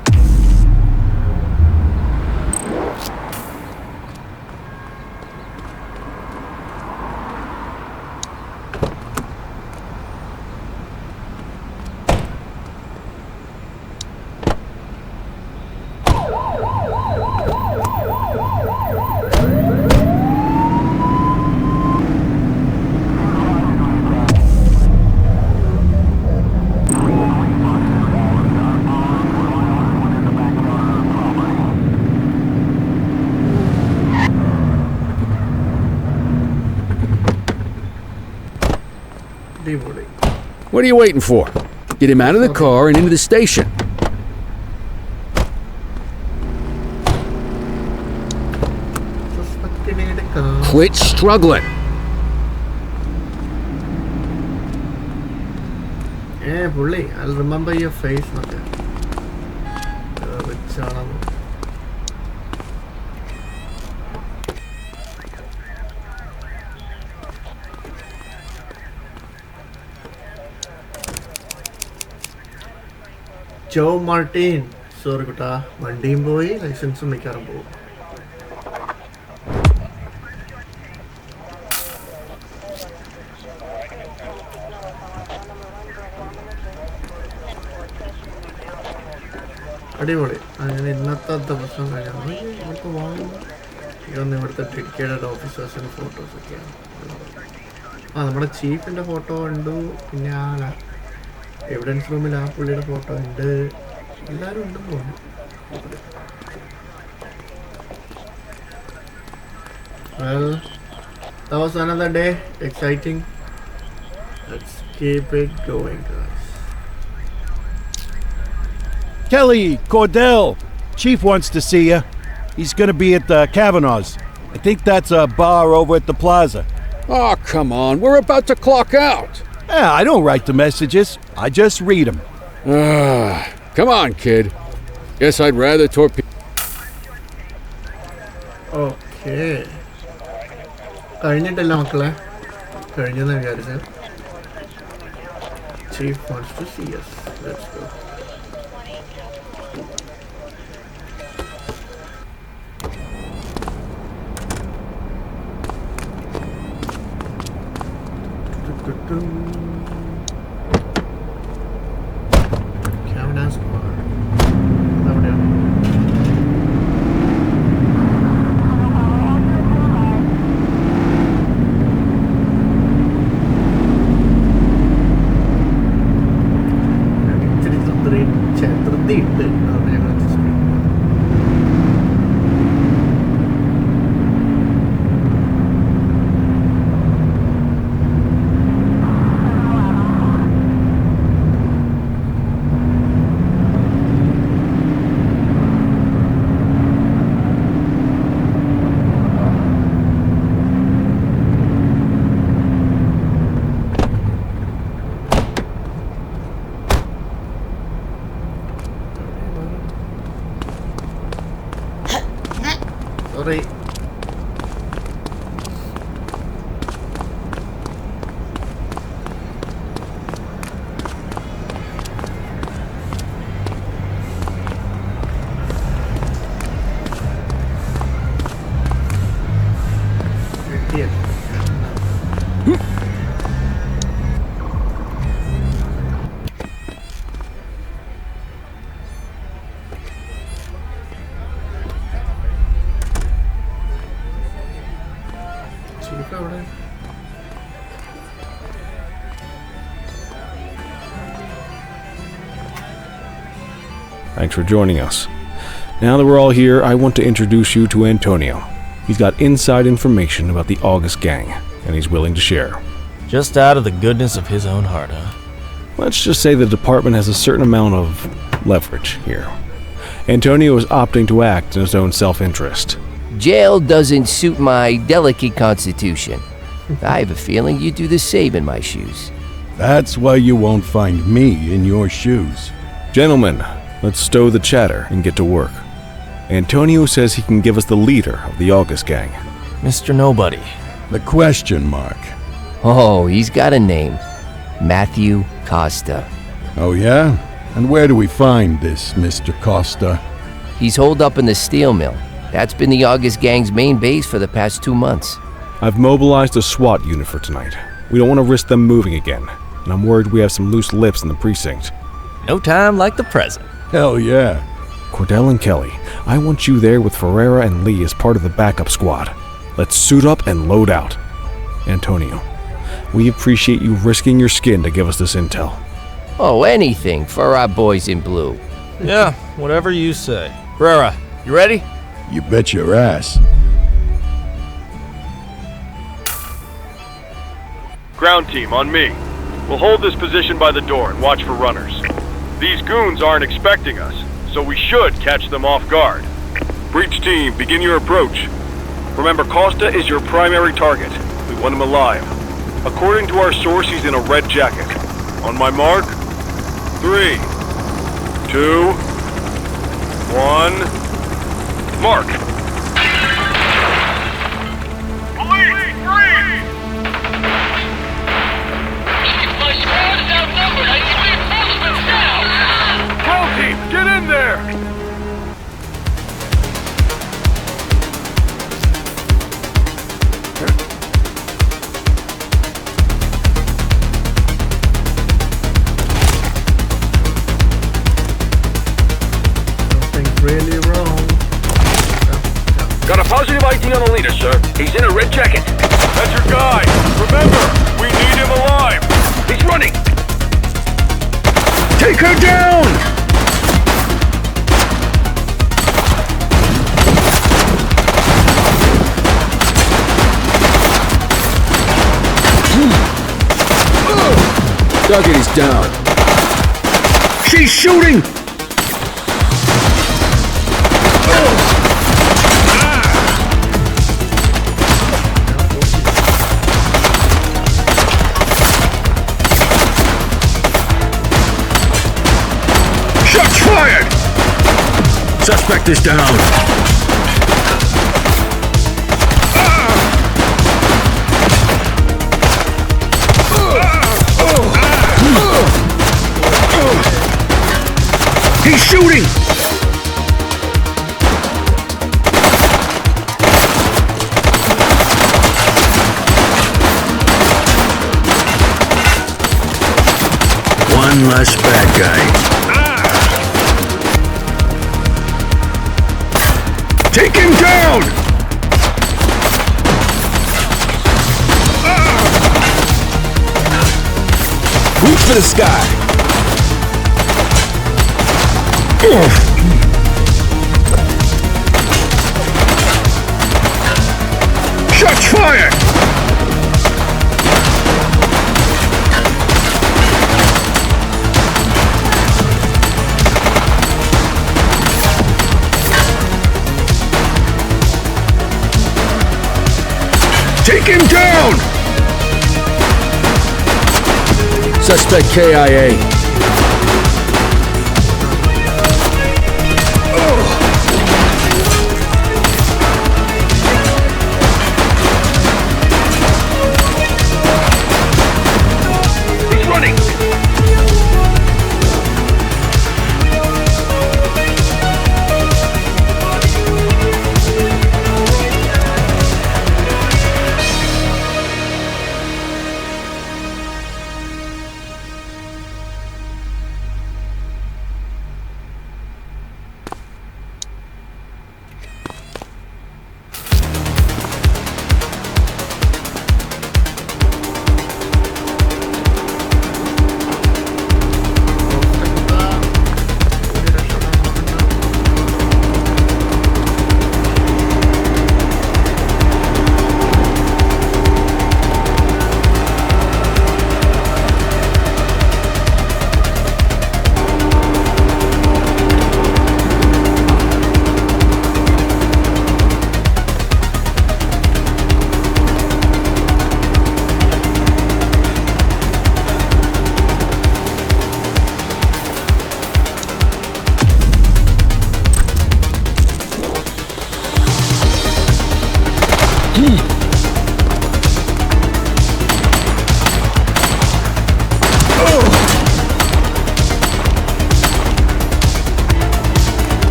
What are you waiting for? Get him out of the car and into the station. Quit struggling. Yeah, bully. I'll remember your face. Joe Martin. Sorry, kuta. Mandim boy. License mekaram bo. അടിപൊളി അങ്ങനെ ഇന്നത്തെ ദിവസം കഴിഞ്ഞാൽ ഇവിടുത്തെ വാങ്ങും ഇതൊന്ന് ഇവിടുത്തെ dedicated ഓഫീസേഴ്സിൻ്റെ ഫോട്ടോസൊക്കെയാണ്. നമ്മുടെ ചീഫിൻ്റെ ഫോട്ടോ ഉണ്ട്, പിന്നെ ആ എവിഡൻസ് റൂമിൽ ആ പുള്ളിയുടെ ഫോട്ടോ ഉണ്ട്, എല്ലാവരും ഉണ്ടെന്ന് തോന്നുന്നു. Well, that was another day. Exciting. Let's keep it going, guys. Kelly, Cordell, Chief wants to see you. He's gonna be at Kavanaugh's. I think that's a bar over at the plaza. Oh, come on. We're about to clock out. Yeah, I don't write the messages. I just read them. Come on, kid. Guess I'd rather torpedo. Okay. കഴിഞ്ഞിട്ടല്ല മക്കളെ, കഴിഞ്ഞെന്ന് വിചാരിച്ചത്. Chief wants to see us. Let's go. Kavanaugh's bar. Low down. Sorry. Here. Chief അവിടെ. Thanks for joining us. Now that we're all here, I want to introduce you to Antonio. He's got inside information about the August gang, and he's willing to share. Just out of the goodness of his own heart, huh? Let's just say the department has a certain amount of leverage here. Antonio is opting to act in his own self-interest. Jail doesn't suit my delicate constitution. I have a feeling you do the same in my shoes. That's why you won't find me in your shoes. Gentlemen, let's stow the chatter and get to work. Antonio says he can give us the leader of the August gang. Mr. Nobody. The question mark. Oh, he's got a name. Matthew Costa. Oh yeah? And where do we find this Mr. Costa? He's holed up in the steel mill. That's been the August gang's main base for the past 2 months. I've mobilized a SWAT unit for tonight. We don't want to risk them moving again, and I'm worried we have some loose lips in the precinct. No time like the present. Hell yeah. Cordell and Kelly, I want you there with Ferreira and Lee as part of the backup squad. Let's suit up and load out. Antonio, we appreciate you risking your skin to give us this intel. Oh, anything for our boys in blue. Yeah, whatever you say. Ferreira, you ready? You bet your ass. Ground team, on me. We'll hold this position by the door and watch for runners. These goons aren't expecting us, so we should catch them off guard. Breach team, begin your approach. Remember, Costa is your primary target. We want him alive. According to our source, he's in a red jacket. On my mark, 3, 2, 1... Mark! Police, freeze! My squad is outnumbered. I need reinforcements now! Ground team, get in there! Something's really wrong. Got a positive ID on the leader, sir. He's in a red jacket. That's your guy. Remember, we need him alive. He's running. Take her down! Duggett is down. She's shooting! Shots fired! Suspect is down. He's shooting! One less bad guy. Take him down! Reach for the sky! Shots fired! Take him down! Suspect KIA.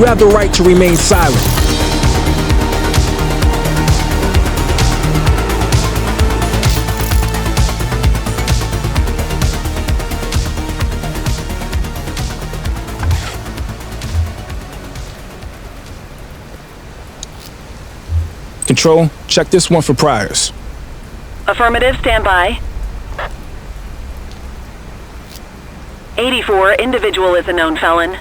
You have the right to remain silent. Control, check this one for priors. Affirmative, stand by. 84, individual is a known felon.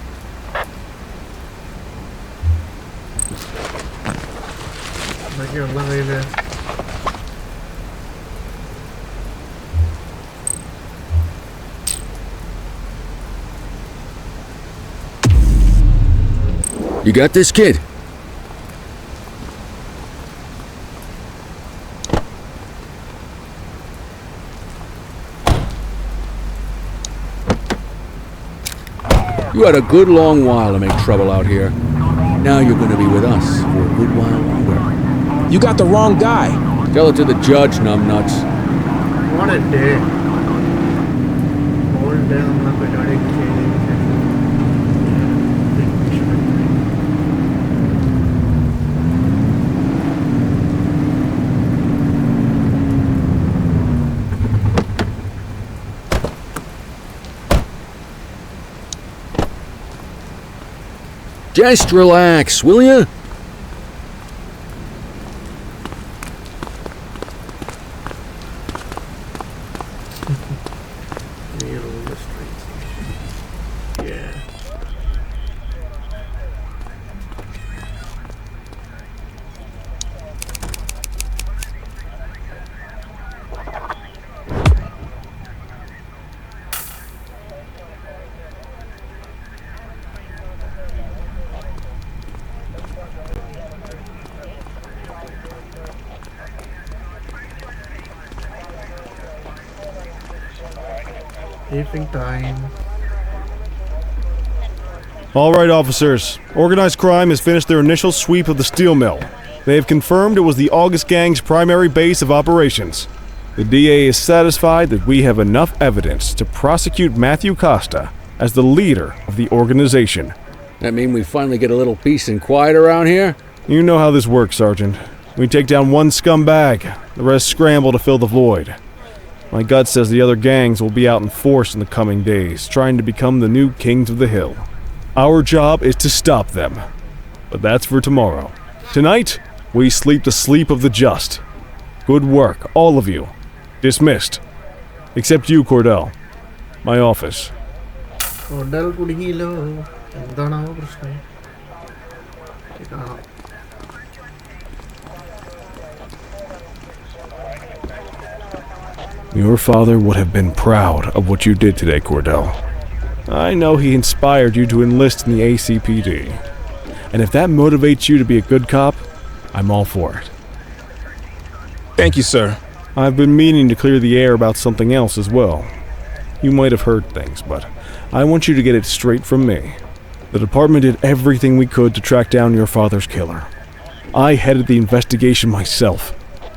You got this, kid? You had a good long while to make trouble out here. Now you're gonna be with us for a good while longer. You got the wrong guy. Tell it to the judge, numbnuts. What a day. Hold down the periodic table. Just relax, will ya? Evening time. All right, officers. Organized crime has finished their initial sweep of the steel mill. They have confirmed it was the August Gang's primary base of operations. The DA is satisfied that we have enough evidence to prosecute Matthew Costa as the leader of the organization. That mean we finally get a little peace and quiet around here? You know how this works, Sergeant. We take down one scumbag, the rest scramble to fill the void. My gut says the other gangs will be out in force in the coming days, trying to become the new kings of the hill. Our job is to stop them. But that's for tomorrow. Tonight, we sleep the sleep of the just. Good work, all of you. Dismissed. Except you, Cordell. My office. Cordell കുടുങ്ങിയില്ലോ എന്താണാവോ പ്രശ്നം Your father would have been proud of what you did today, Cordell. I know he inspired you to enlist in the ACPD. And if that motivates you to be a good cop, I'm all for it. Thank you, sir. I've been meaning to clear the air about something else as well. You might have heard things, but I want you to get it straight from me. The department did everything we could to track down your father's killer. I headed the investigation myself,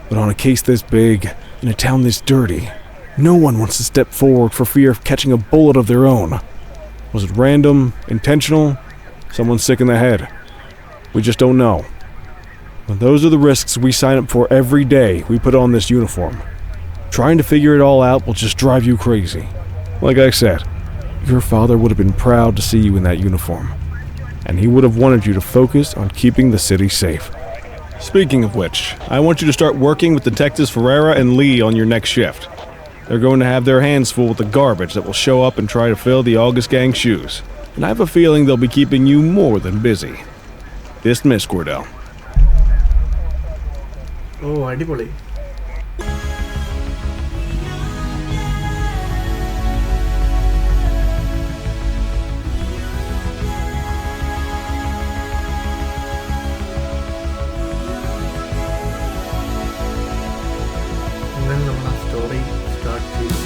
but on a case this big, in a town this dirty, no one wants to step forward for fear of catching a bullet of their own. Was it random, intentional, someone sick in the head? We just don't know. But those are the risks we sign up for every day we put on this uniform. Trying to figure it all out will just drive you crazy. Like I said, your father would have been proud to see you in that uniform, and he would have wanted you to focus on keeping the city safe. Speaking of which, I want you to start working with Detectives Ferreira and Lee on your next shift. They're going to have their hands full with the garbage that will show up and try to fill the August gang's shoes. And I have a feeling they'll be keeping you more than busy. Dismiss, Cordell. Oh, അടിപൊളി. അങ്ങനെ നമ്മൾ ആ story start ചെയ്തു.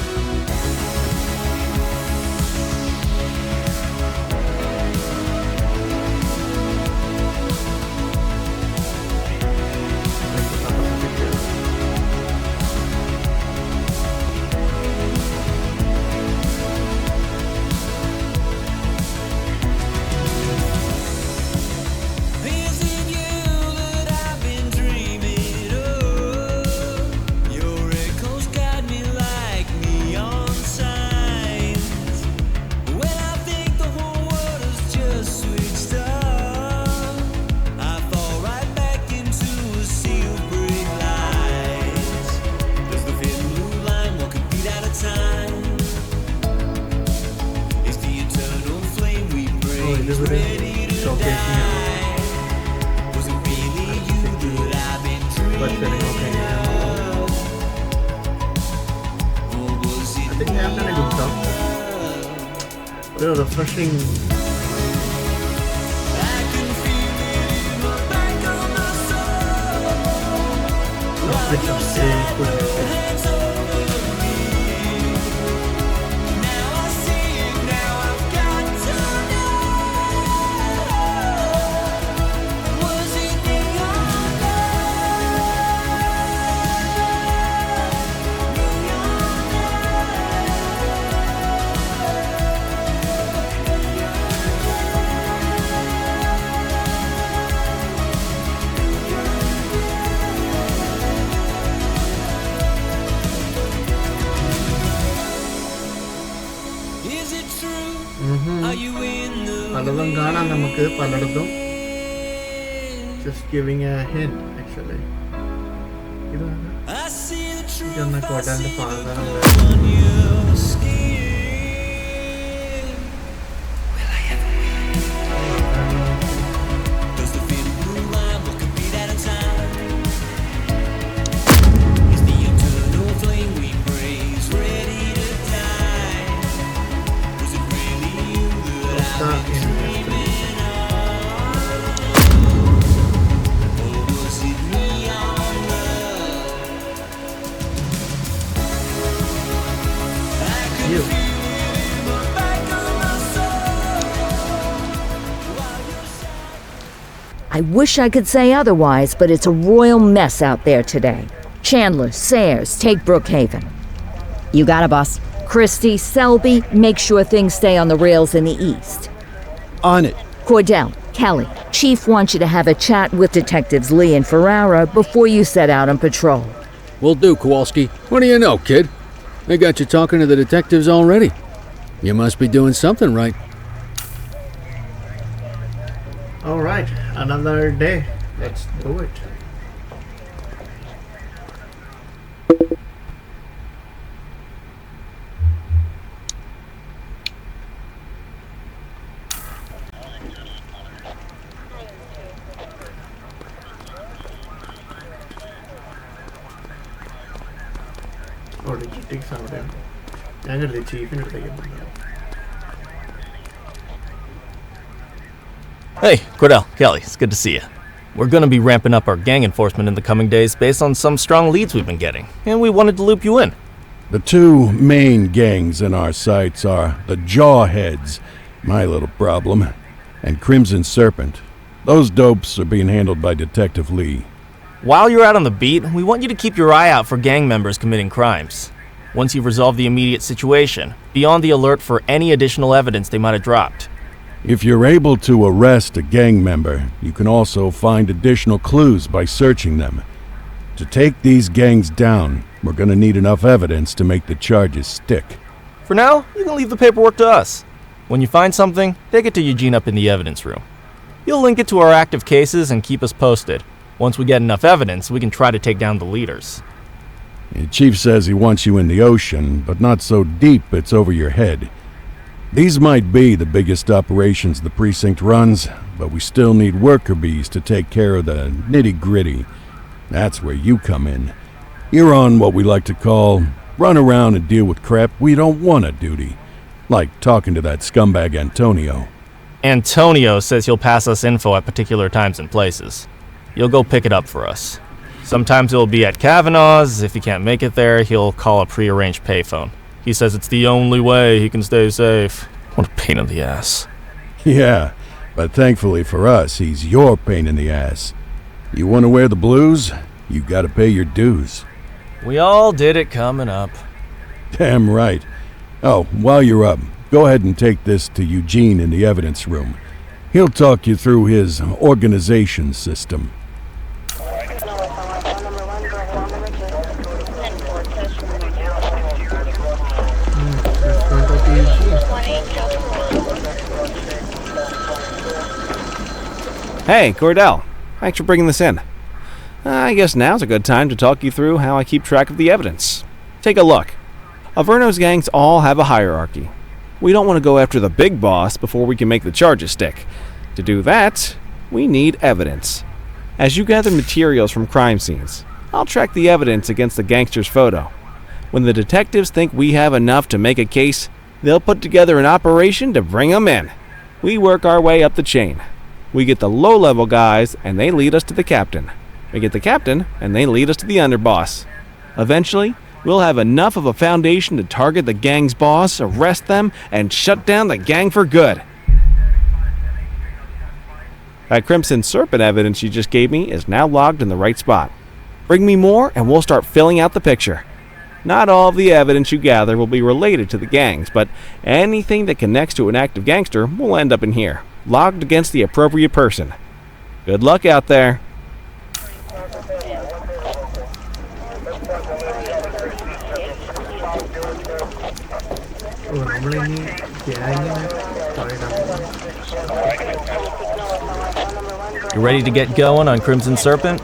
Refreshing. പലതും കാണാം നമുക്ക് പലയിടത്തും. Just giving a hint actually. ഇതാണ് കോട്ടന്റെ father. I wish I could say otherwise, but it's a royal mess out there today. Chandler, Sayers, take Brookhaven. You got it, boss. Christie, Selby, make sure things stay on the rails in the east. On it. Cordell, Kelly, Chief wants you to have a chat with Detectives Lee and Ferrara before you set out on patrol. Will do, Kowalski. What do you know, kid? They got you talking to the detectives already. You must be doing something right. All right, another day. Let's do it. Oh, did you take some of them? I'm going to the chief and take it. Hey, Cordell, Kelly, it's good to see you. We're going to be ramping up our gang enforcement in the coming days based on some strong leads we've been getting, and we wanted to loop you in. The two main gangs in our sights are the Jawheads, my little problem, and Crimson Serpent. Those dopes are being handled by Detective Lee. While you're out on the beat, we want you to keep your eye out for gang members committing crimes. Once you've resolved the immediate situation, be on the alert for any additional evidence they might have dropped. If you're able to arrest a gang member, you can also find additional clues by searching them. To take these gangs down, we're going to need enough evidence to make the charges stick. For now, you can leave the paperwork to us. When you find something, take it to Eugene up in the evidence room. He'll link it to our active cases and keep us posted. Once we get enough evidence, we can try to take down the leaders. The chief says he wants you in the ocean, but not so deep it's over your head. These might be the biggest operations the precinct runs, but we still need worker bees to take care of the nitty-gritty. That's where you come in. You're on what we like to call run around and deal with crap we don't want to duty. Like talking to that scumbag Antonio. Antonio says he'll pass us info at particular times and places. He'll go pick it up for us. Sometimes it'll be at Kavanaugh's. If he can't make it there, he'll call a prearranged payphone. He says it's the only way he can stay safe. What a pain in the ass. Yeah, but thankfully for us, he's your pain in the ass. You want to wear the blues? You gotta pay your dues. We all did it coming up. Damn right. Oh, while you're up, go ahead and take this to Eugene in the evidence room. He'll talk you through his organization system. Hey, Cordell. Thanks for bringing this in. I guess now's a good time to talk you through how I keep track of the evidence. Take a look. Averno's gangs all have a hierarchy. We don't want to go after the big boss before we can make the charges stick. To do that, we need evidence. As you gather materials from crime scenes, I'll track the evidence against the gangster's photo. When the detectives think we have enough to make a case, they'll put together an operation to bring them in. We work our way up the chain. We get the low-level guys, and they lead us to the captain. We get the captain, and they lead us to the underboss. Eventually, we'll have enough of a foundation to target the gang's boss, arrest them, and shut down the gang for good. That Crimson Serpent evidence you just gave me is now logged in the right spot. Bring me more, and we'll start filling out the picture. Not all of the evidence you gather will be related to the gangs, but anything that connects to an active gangster will end up in here, logged against the appropriate person. Good luck out there. You ready to get going on Crimson Serpent?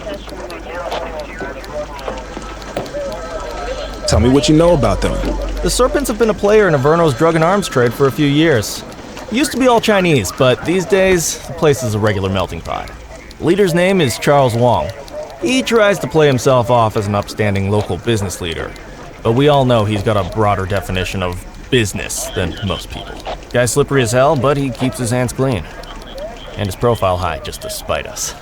Tell me what you know about them. The Serpents have been a player in Averno's drug and arms trade for a few years. Used to be all Chinese, but these days, the place is a regular melting pot. The leader's name is Charles Wong. He tries to play himself off as an upstanding local business leader, but we all know he's got a broader definition of business than most people. Guy's slippery as hell, but he keeps his hands clean. And his profile high just to spite us.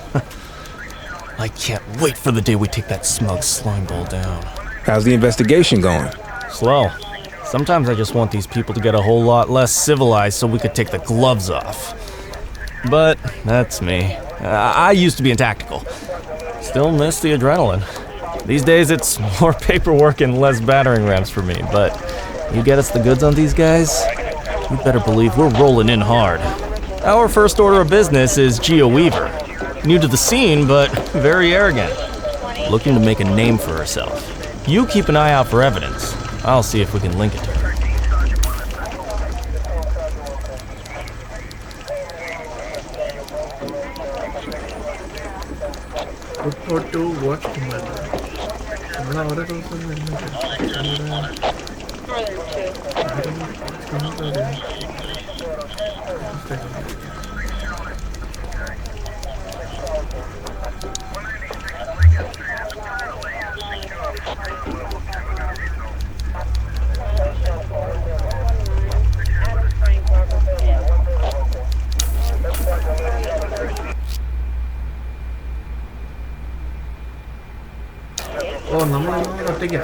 I can't wait for the day we take that smug slime ball down. How's the investigation going? Slow. Sometimes I just want these people to get a whole lot less civilized so we could take the gloves off. But that's me. I used to be in tactical. Still miss the adrenaline. These days it's more paperwork and less battering rams for me, but you get us the goods on these guys, you better believe we're rolling in hard. Our first order of business is Gia Weaver. New to the scene, but very arrogant. Looking to make a name for herself. You keep an eye out for evidence. I'll see if we can link it to her. Report to what commander? Oh, നമ്മൾ ഒറ്റയ്ക്കാ.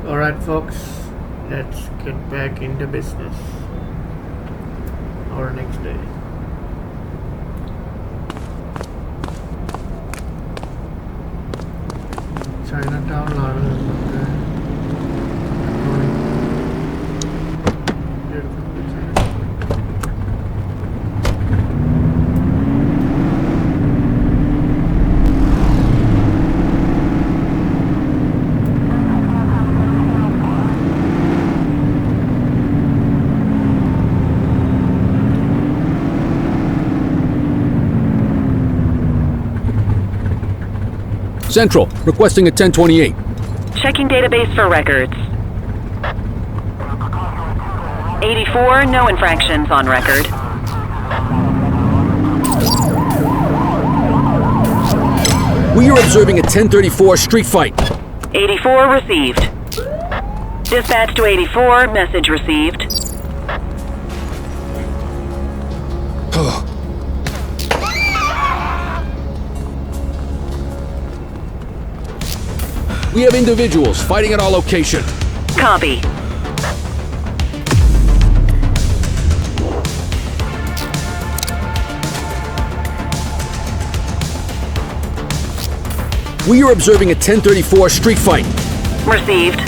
Alright folks, let's get back into business. Our next day. Chinatown Central, requesting a 1028. Checking database for records. 84, no infractions on record. We are observing a 1034 street fight. 84 received. Dispatch to 84, message received. We have individuals fighting at our location. Copy. We are observing a 1034 street fight. Received.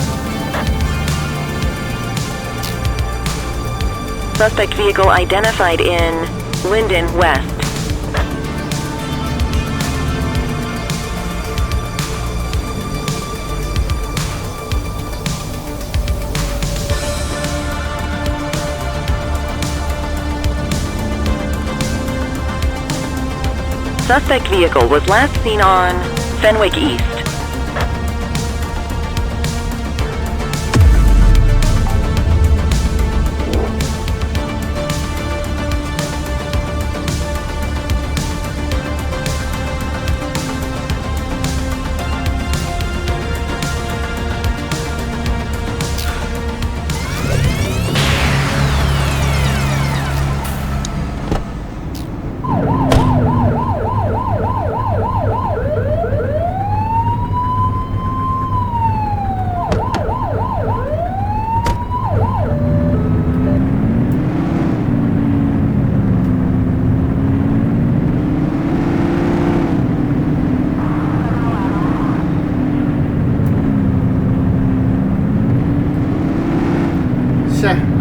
Suspect vehicle identified in Linden West. Suspect vehicle was last seen on Fenwick East.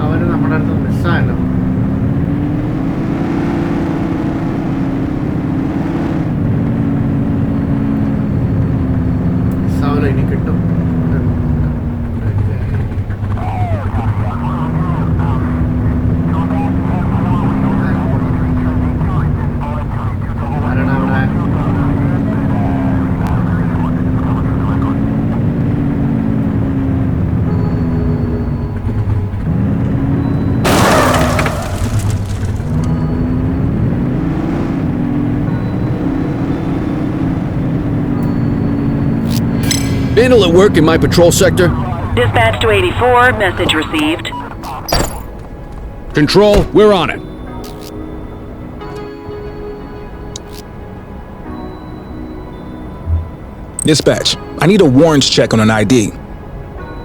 അവന് നമ്മുടെ അടുത്ത് മിസ്സായല്ലോ. മിസ്സാവല്ലോ, ഇനി കിട്ടും. Vandal at work in my patrol sector. Dispatch to 84, message received. Control, we're on it. Dispatch, I need a warrants check on an ID.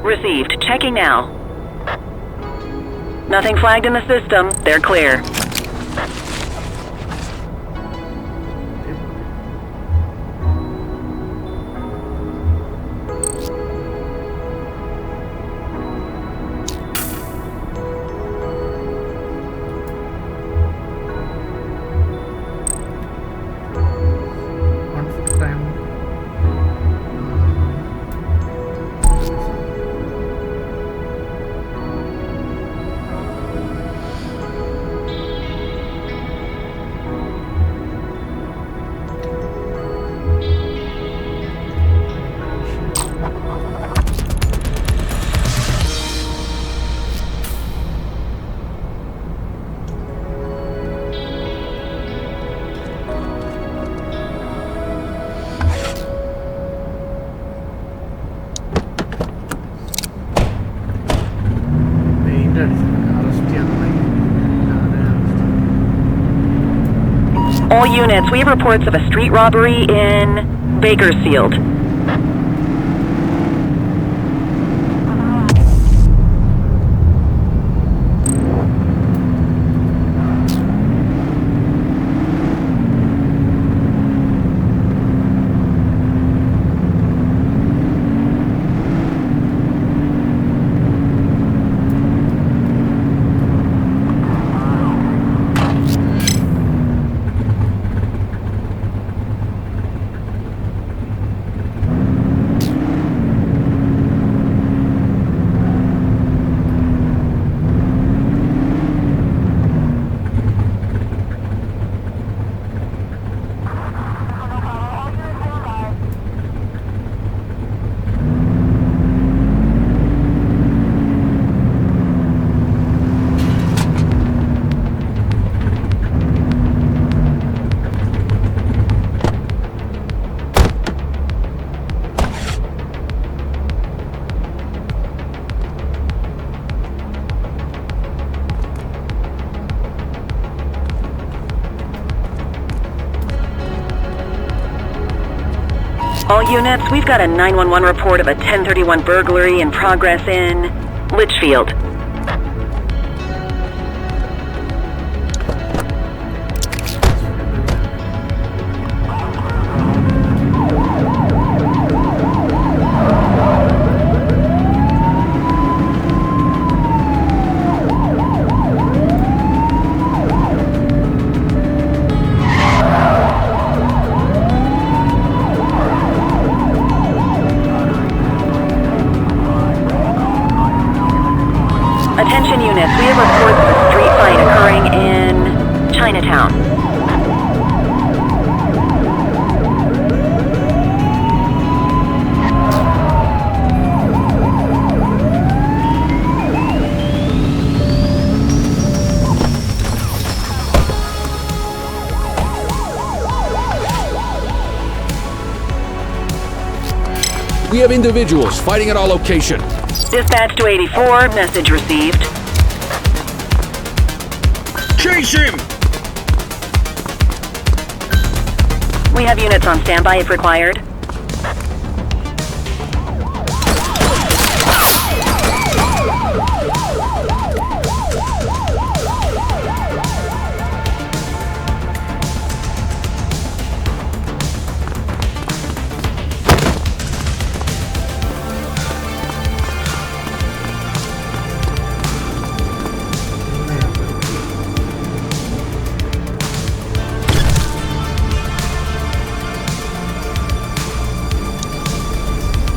Received. Checking now. Nothing flagged in the system. They're clear. All units, we have reports of a street robbery in Bakersfield. All units, we've got a 911 report of a 1031 burglary in progress in Litchfield. Attention units, we have reports of a street fight occurring in Chinatown. We have individuals fighting at our location. Dispatch to 84, message received. Chase him! We have units on standby if required.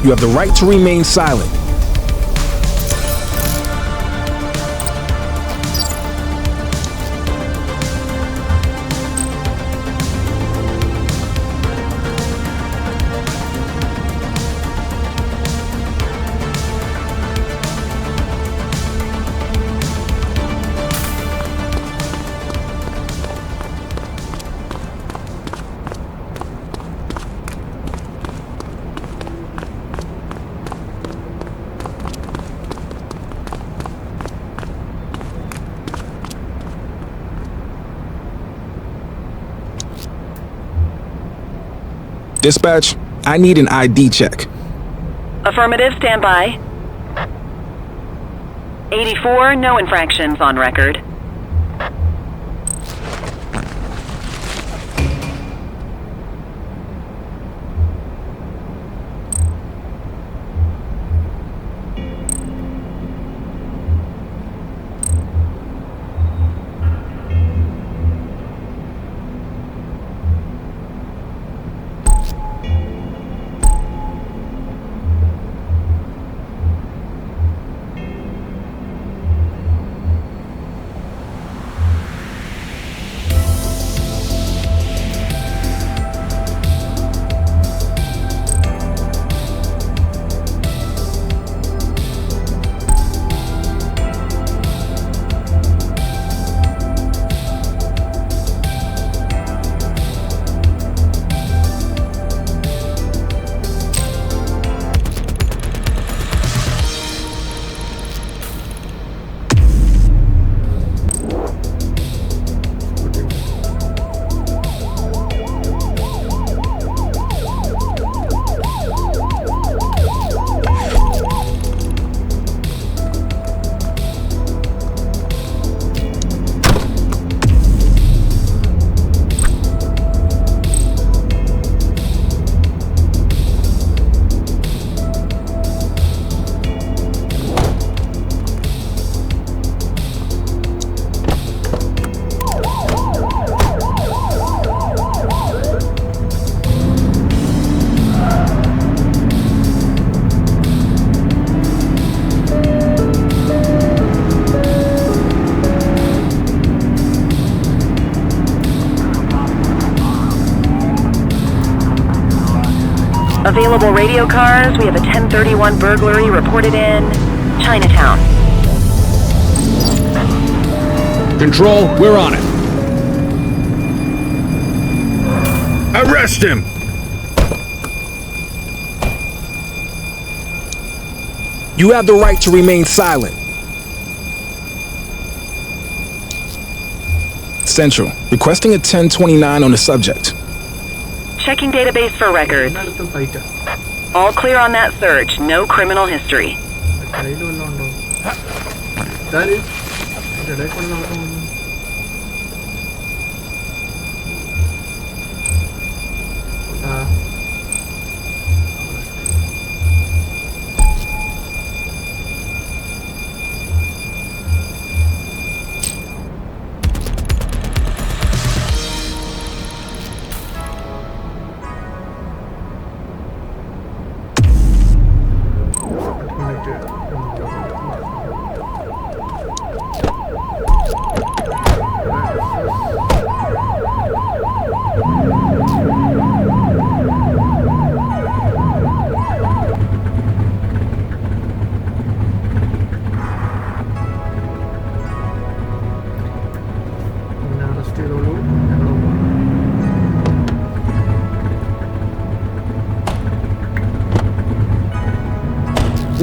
You have the right to remain silent. Dispatch, I need an ID check. Affirmative, standby. 84, no infractions on record. Available radio cars, we have a 1031 burglary reported in Chinatown. Control, we're on it. Arrest him! You have the right to remain silent. Central, requesting a 1029 on the subject. Checking database for records. എല്ലായിടത്തും ഫൈറ്റാ. All clear on that search. No criminal history. കയ്യിൽ വല്ലതും ഉണ്ടോ? ഇതാര്? ഇതിന്റെ ഇടയിൽ കൂടെ നടക്കുന്നു.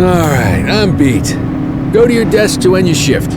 Alright, I'm beat. Go to your desk to end your shift.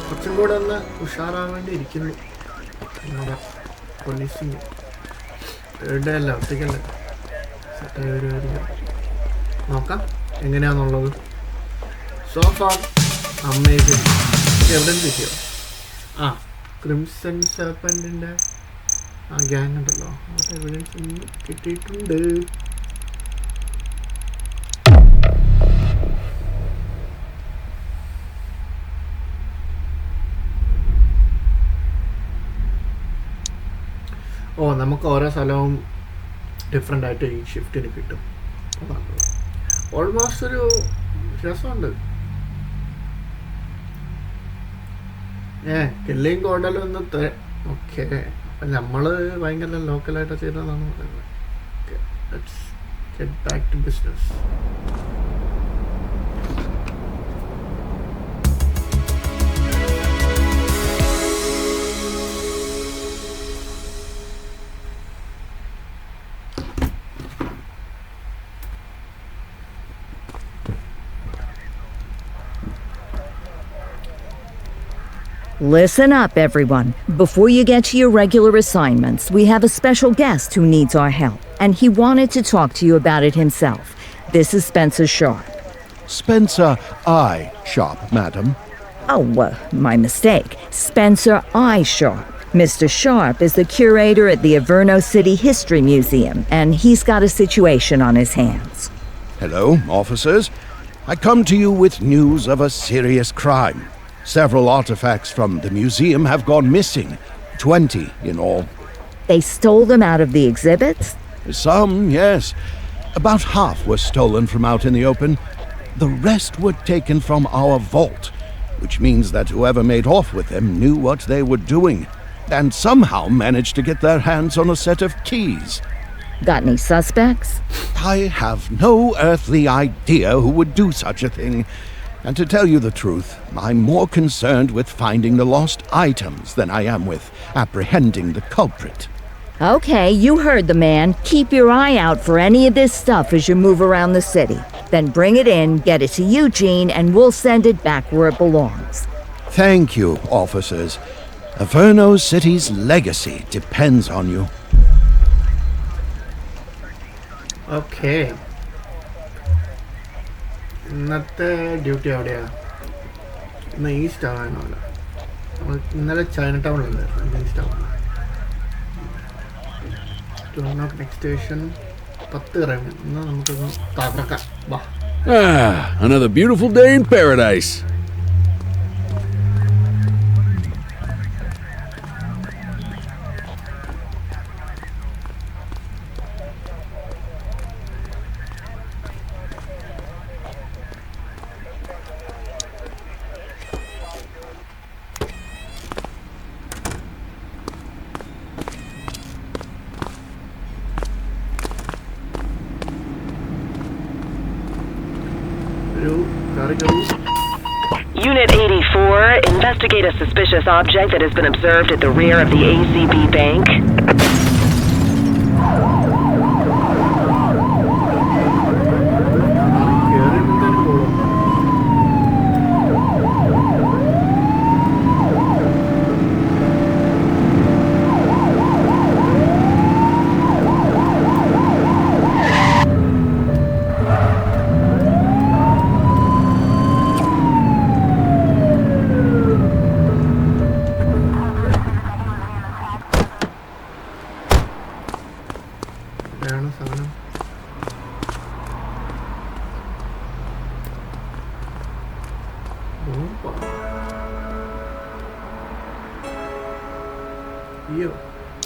കുറച്ചും കൂടെ ഒന്ന് ഉഷാറാവേണ്ടിയിരിക്കുന്നു നമ്മുടെ പോലീസിങ്. ഇവിടെ അല്ല ഒറ്റയ്ക്കല്ല, സെറ്റായി വരുമായിരിക്കും. നോക്കാം എങ്ങനെയാണെന്നുള്ളത്. So far amazing. എവിടെ കിട്ടിയോ? ആ, ക്രിംസൺ സർപ്പൻറ്റിൻ്റെ ആ ഗ്യാങ് ഉണ്ടല്ലോ, അത് എവിഡൻസ് കിട്ടിയിട്ടുണ്ട്. ഓ, നമുക്ക് ഓരോ സ്ഥലവും ഡിഫറെൻ്റ് ആയിട്ട് ഈ ഷിഫ്റ്റിന് കിട്ടും. ഓൾമോസ്റ്റ് ഒരു രസമുണ്ട്. കില്ലിങ് കോഡലും ഒന്ന് ഓക്കെ. അപ്പം നമ്മൾ ഭയങ്കര ലോക്കലായിട്ട് ചെയ്തതെന്നാണ് പറയുന്നത്. Okay, let's get back to business. Listen up, everyone. Before you get to your regular assignments, we have a special guest who needs our help, and he wanted to talk to you about it himself. This is Spencer Sharp. Spencer Aayi Sharp, madam. Oh, my mistake. Spencer Aayi Sharp. Mr. Sharp is the curator at the Averno City History Museum, and he's got a situation on his hands. Hello, officers. I come to you with news of a serious crime. Several artifacts from the museum have gone missing. 20 in all. They stole them out of the exhibits? Some, yes. About half were stolen from out in the open. The rest were taken from our vault, which means that whoever made off with them knew what they were doing, and somehow managed to get their hands on a set of keys. Got any suspects? I have no earthly idea who would do such a thing. And to tell you the truth, I'm more concerned with finding the lost items than I am with apprehending the culprit. Okay, you heard the man. Keep your eye out for any of this stuff as you move around the city. Then bring it in, get it to Eugene, and we'll send it back where it belongs. Thank you, officers. Averno City's legacy depends on you. Okay. ഇന്നത്തെ duty എവിടെയാണ്? ഇന്ന് east ആവാനല്ല, നമ്മൾ ഇന്നലെ China ടൗണിലല്ലായിരുന്നു, ഇന്ന് east ആവാണ്. Next station 10 ഇറങ്ങി. ഇന്ന് നമുക്കൊന്ന് തകർക്കാം. വാ. Another beautiful day in paradise. investigate a suspicious object that has been observed at the rear of the ACB bank.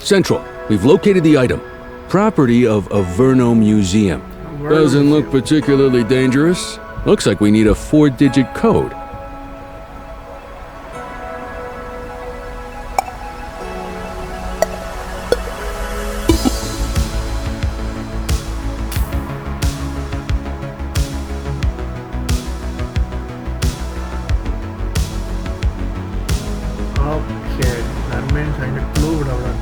Central, we've located the item. Property of Averno Museum. Doesn't look particularly dangerous. Looks like we need a 4-digit code. Okay, that means I get clue about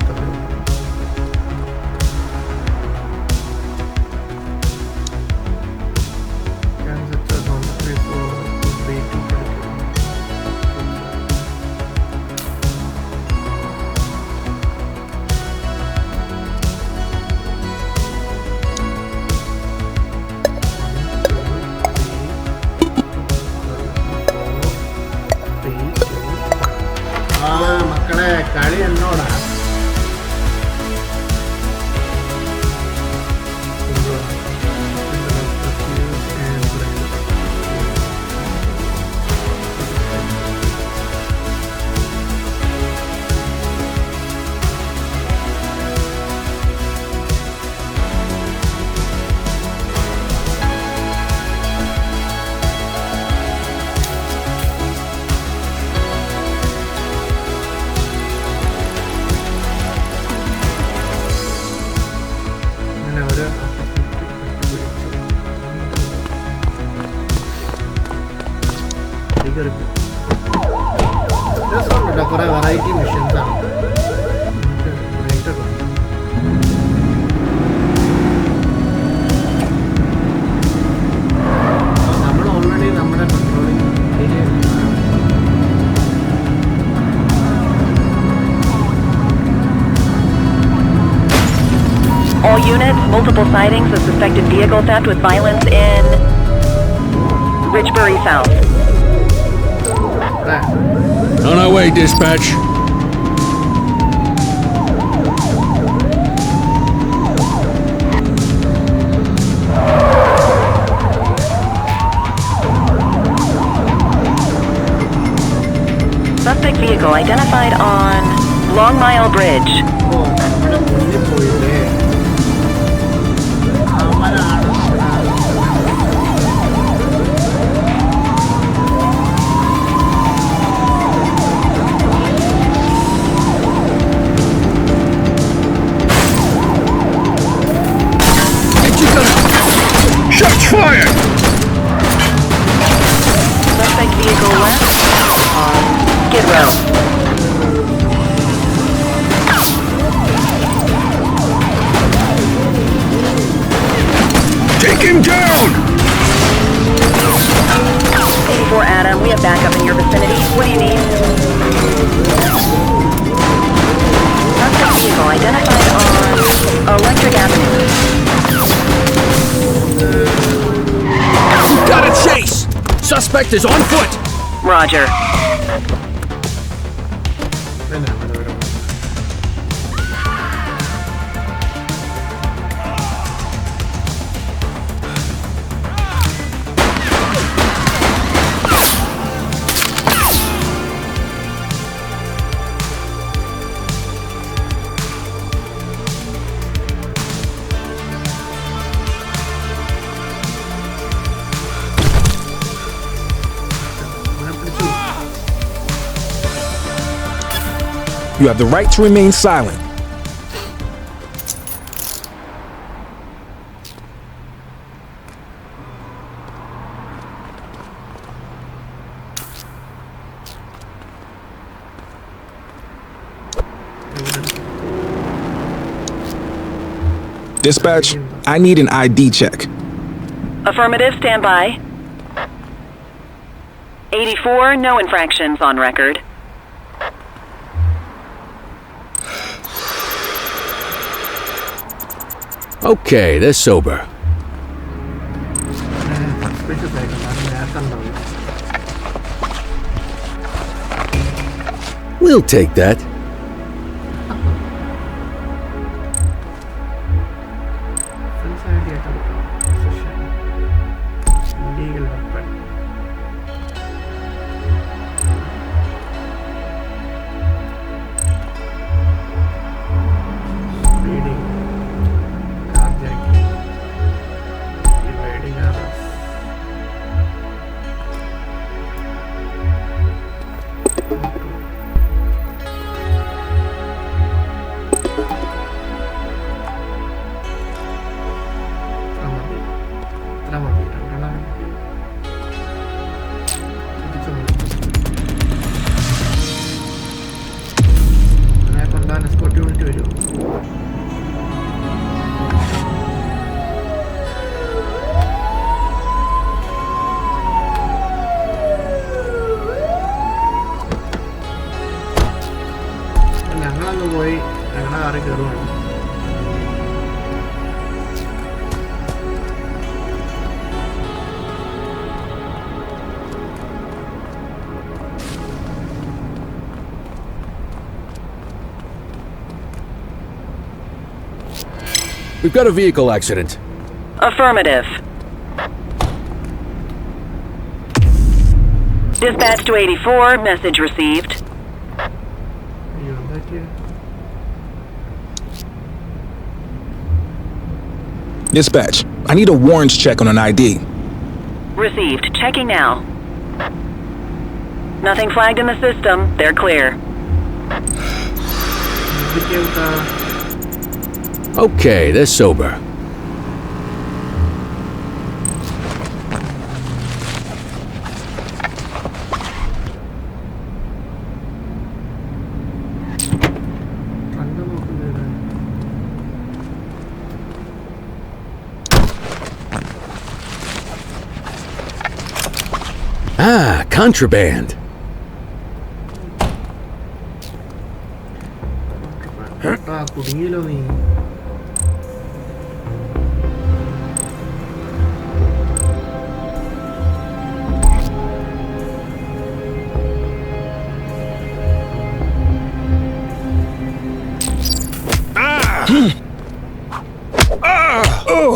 കളി എന്നോടാ കുറെ variety missions ആണ് നമ്മൾ already നമ്മുടെ controlling All units, multiple sightings of suspected vehicle theft with violence in Richbury South. On our way, dispatch. Suspect vehicle identified on Long Mile Bridge. Shots fired! Suspect vehicle left on Skid Row. Take him down! 84 Adam, we have backup in your vicinity. What do you need? Suspect vehicle identified on Electric Avenue. We've got a chase! Suspect is on foot! Roger. You have the right to remain silent. Dispatch, I need an ID check. Affirmative, stand by. 84, no infractions on record. Okay, they're sober. We'll take that. We've got a vehicle accident. Affirmative. Dispatch to 84, message received. Dispatch, I need a warrants check on an ID. Received. Checking now. Nothing flagged in the system. They're clear. Okay, they're sober. Ah, contraband.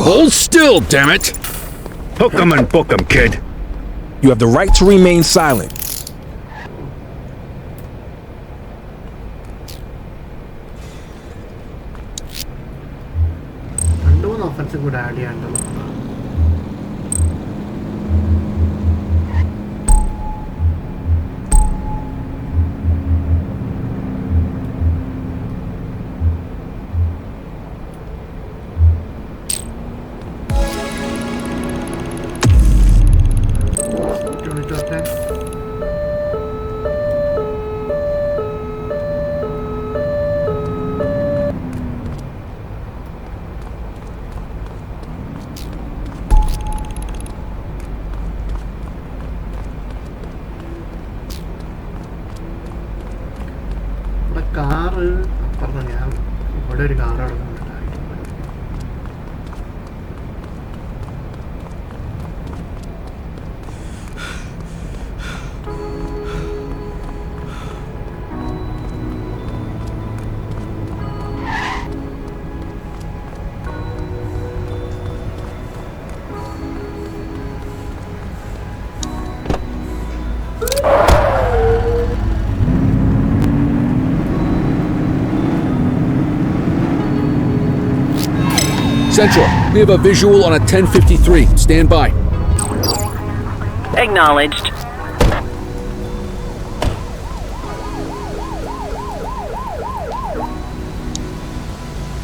Hold still, damn it! Hook 'em and book 'em, kid. You have the right to remain silent. Central, we have a visual on a 1053. Stand by. Acknowledged.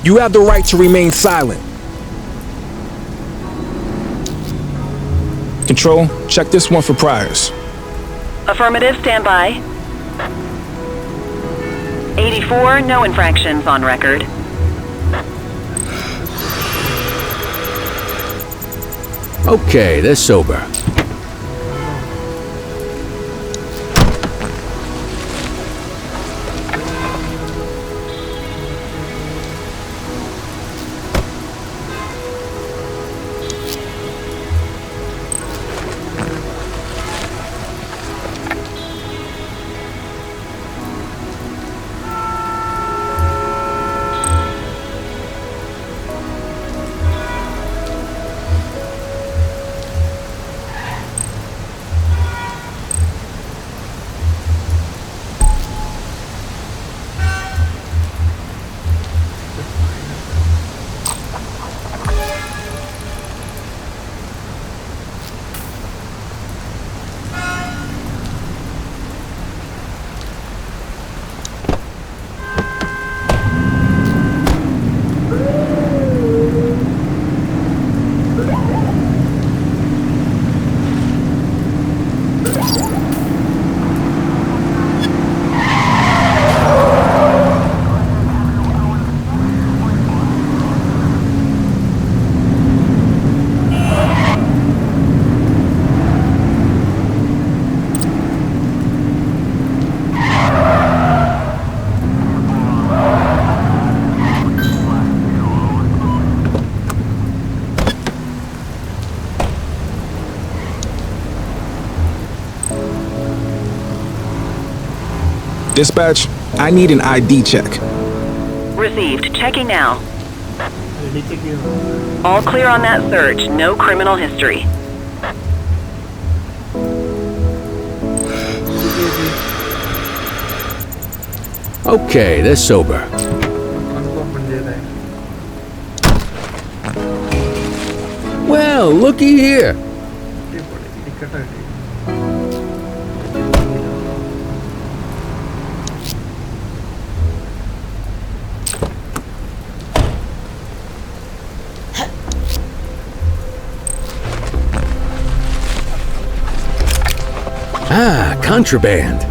You have the right to remain silent. Control, check this one for priors. Affirmative, stand by. 84, no infractions on record. Okay, they're sober. Dispatch, I need an ID check. Received. Checking now. All clear on that search. No criminal history. Okay, they're sober. Well, looky here. Ah, contraband.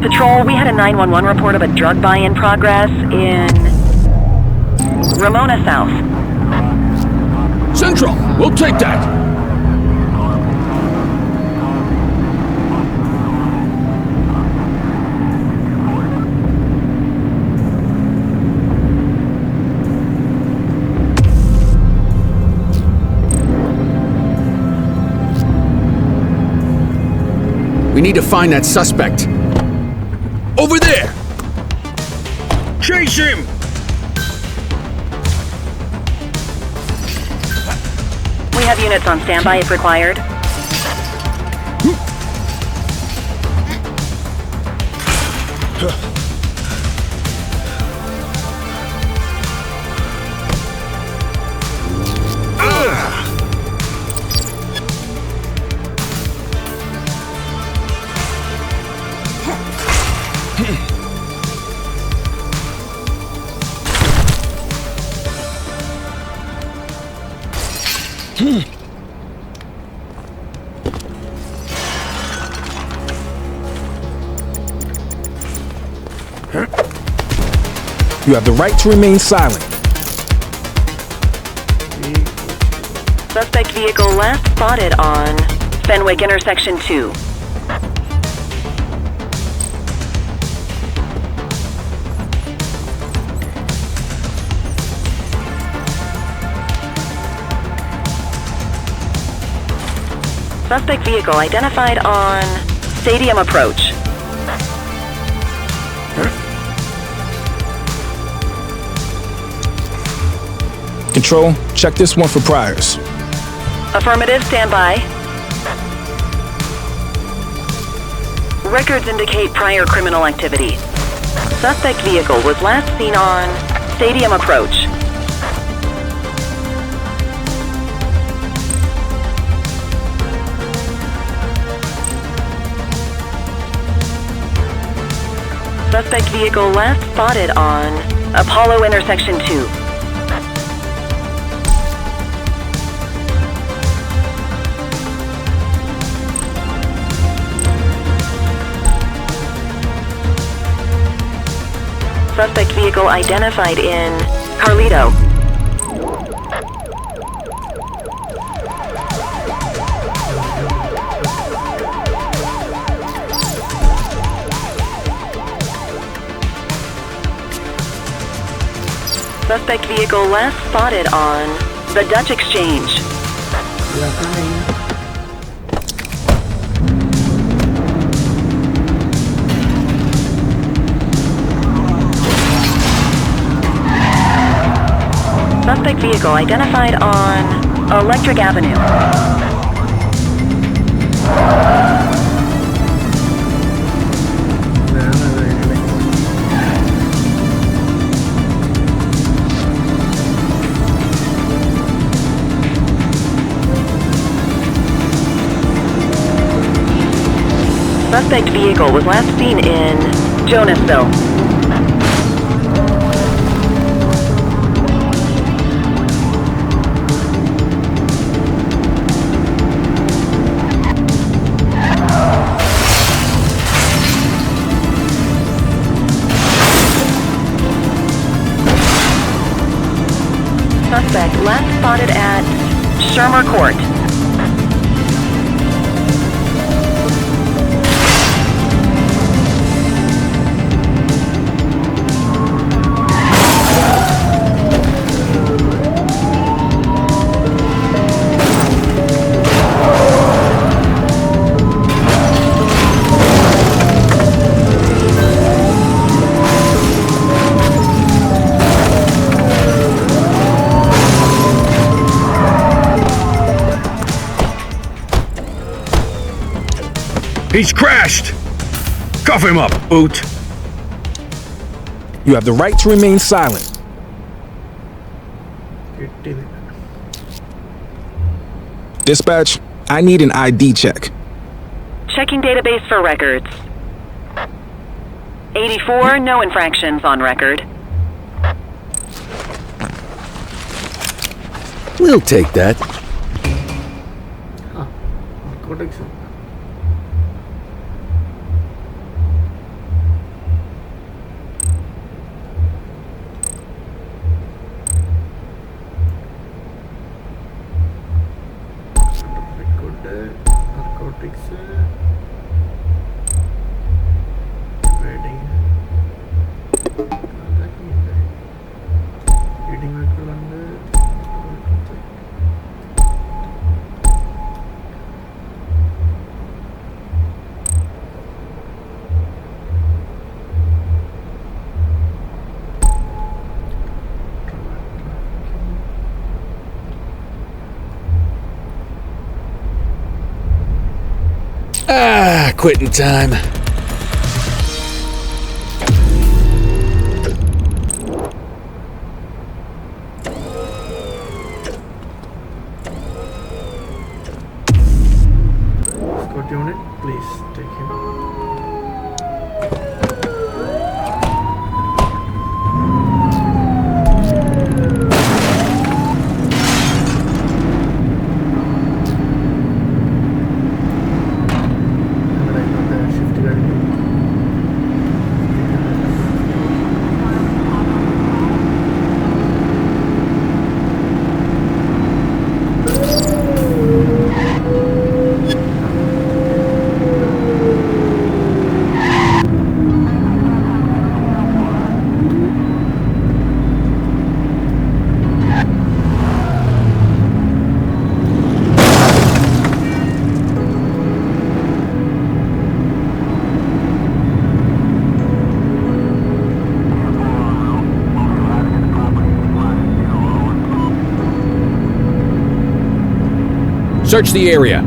Patrol, we had a 911 report of a drug buy in progress in Ramona South. Central, we'll take that. We need to find that suspect. Over there! Chase him! We have units on standby if required. You have the right to remain silent. Suspect vehicle last spotted on Fenwick intersection 2. Suspect vehicle identified on Stadium Approach. Control, check this one for priors. Affirmative, stand by. Records indicate prior criminal activity. Suspect vehicle was last seen on Stadium Approach. Suspect vehicle last spotted on Apollo Intersection 2. Suspect vehicle identified in Carlito. Suspect vehicle last spotted on the Dutch Exchange. Suspect vehicle identified on Electric Avenue. Suspect vehicle was last seen in Jonasville. Suspect last spotted at Shermer Court. He's crashed! Cuff him up, Boot! You have the right to remain silent. Dispatch, I need an ID check. Checking database for records. 84, no infractions on record. We'll take that. Quitting time. Escort unit, please take him. Search the area.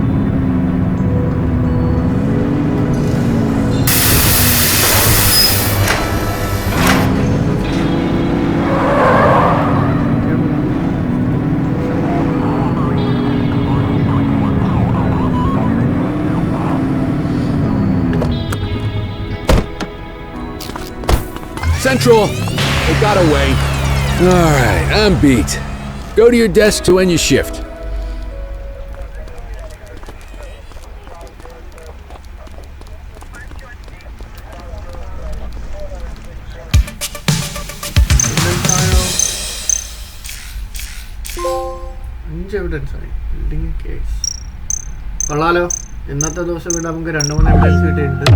Central, they got away. All right, I'm beat. Go to your desk to end your shift. കൊള്ളാലോ ഇന്നത്തെ ദിവസം ഇവിടെ നമുക്ക് 2-3 evidence കിട്ടിയിട്ടുണ്ട്.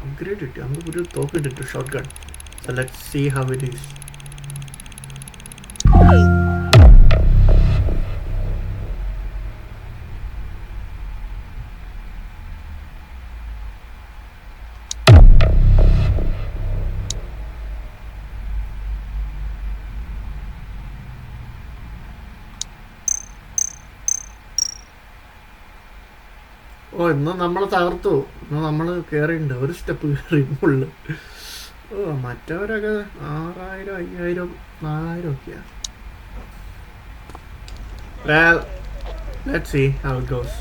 Upgrade it. I'm going to talk it into shotgun. So let's see how it is. ഓ ഇന്ന് നമ്മൾ തകർത്തു. ഇന്ന് നമ്മൾ കയറിയിട്ടുണ്ട്, ഒരു സ്റ്റെപ്പ് കയറി ഉള്ളു. ഓ മറ്റവരൊക്കെ 6000, 5000, 4000 ഒക്കെയാണ്. Well, let's see how it goes.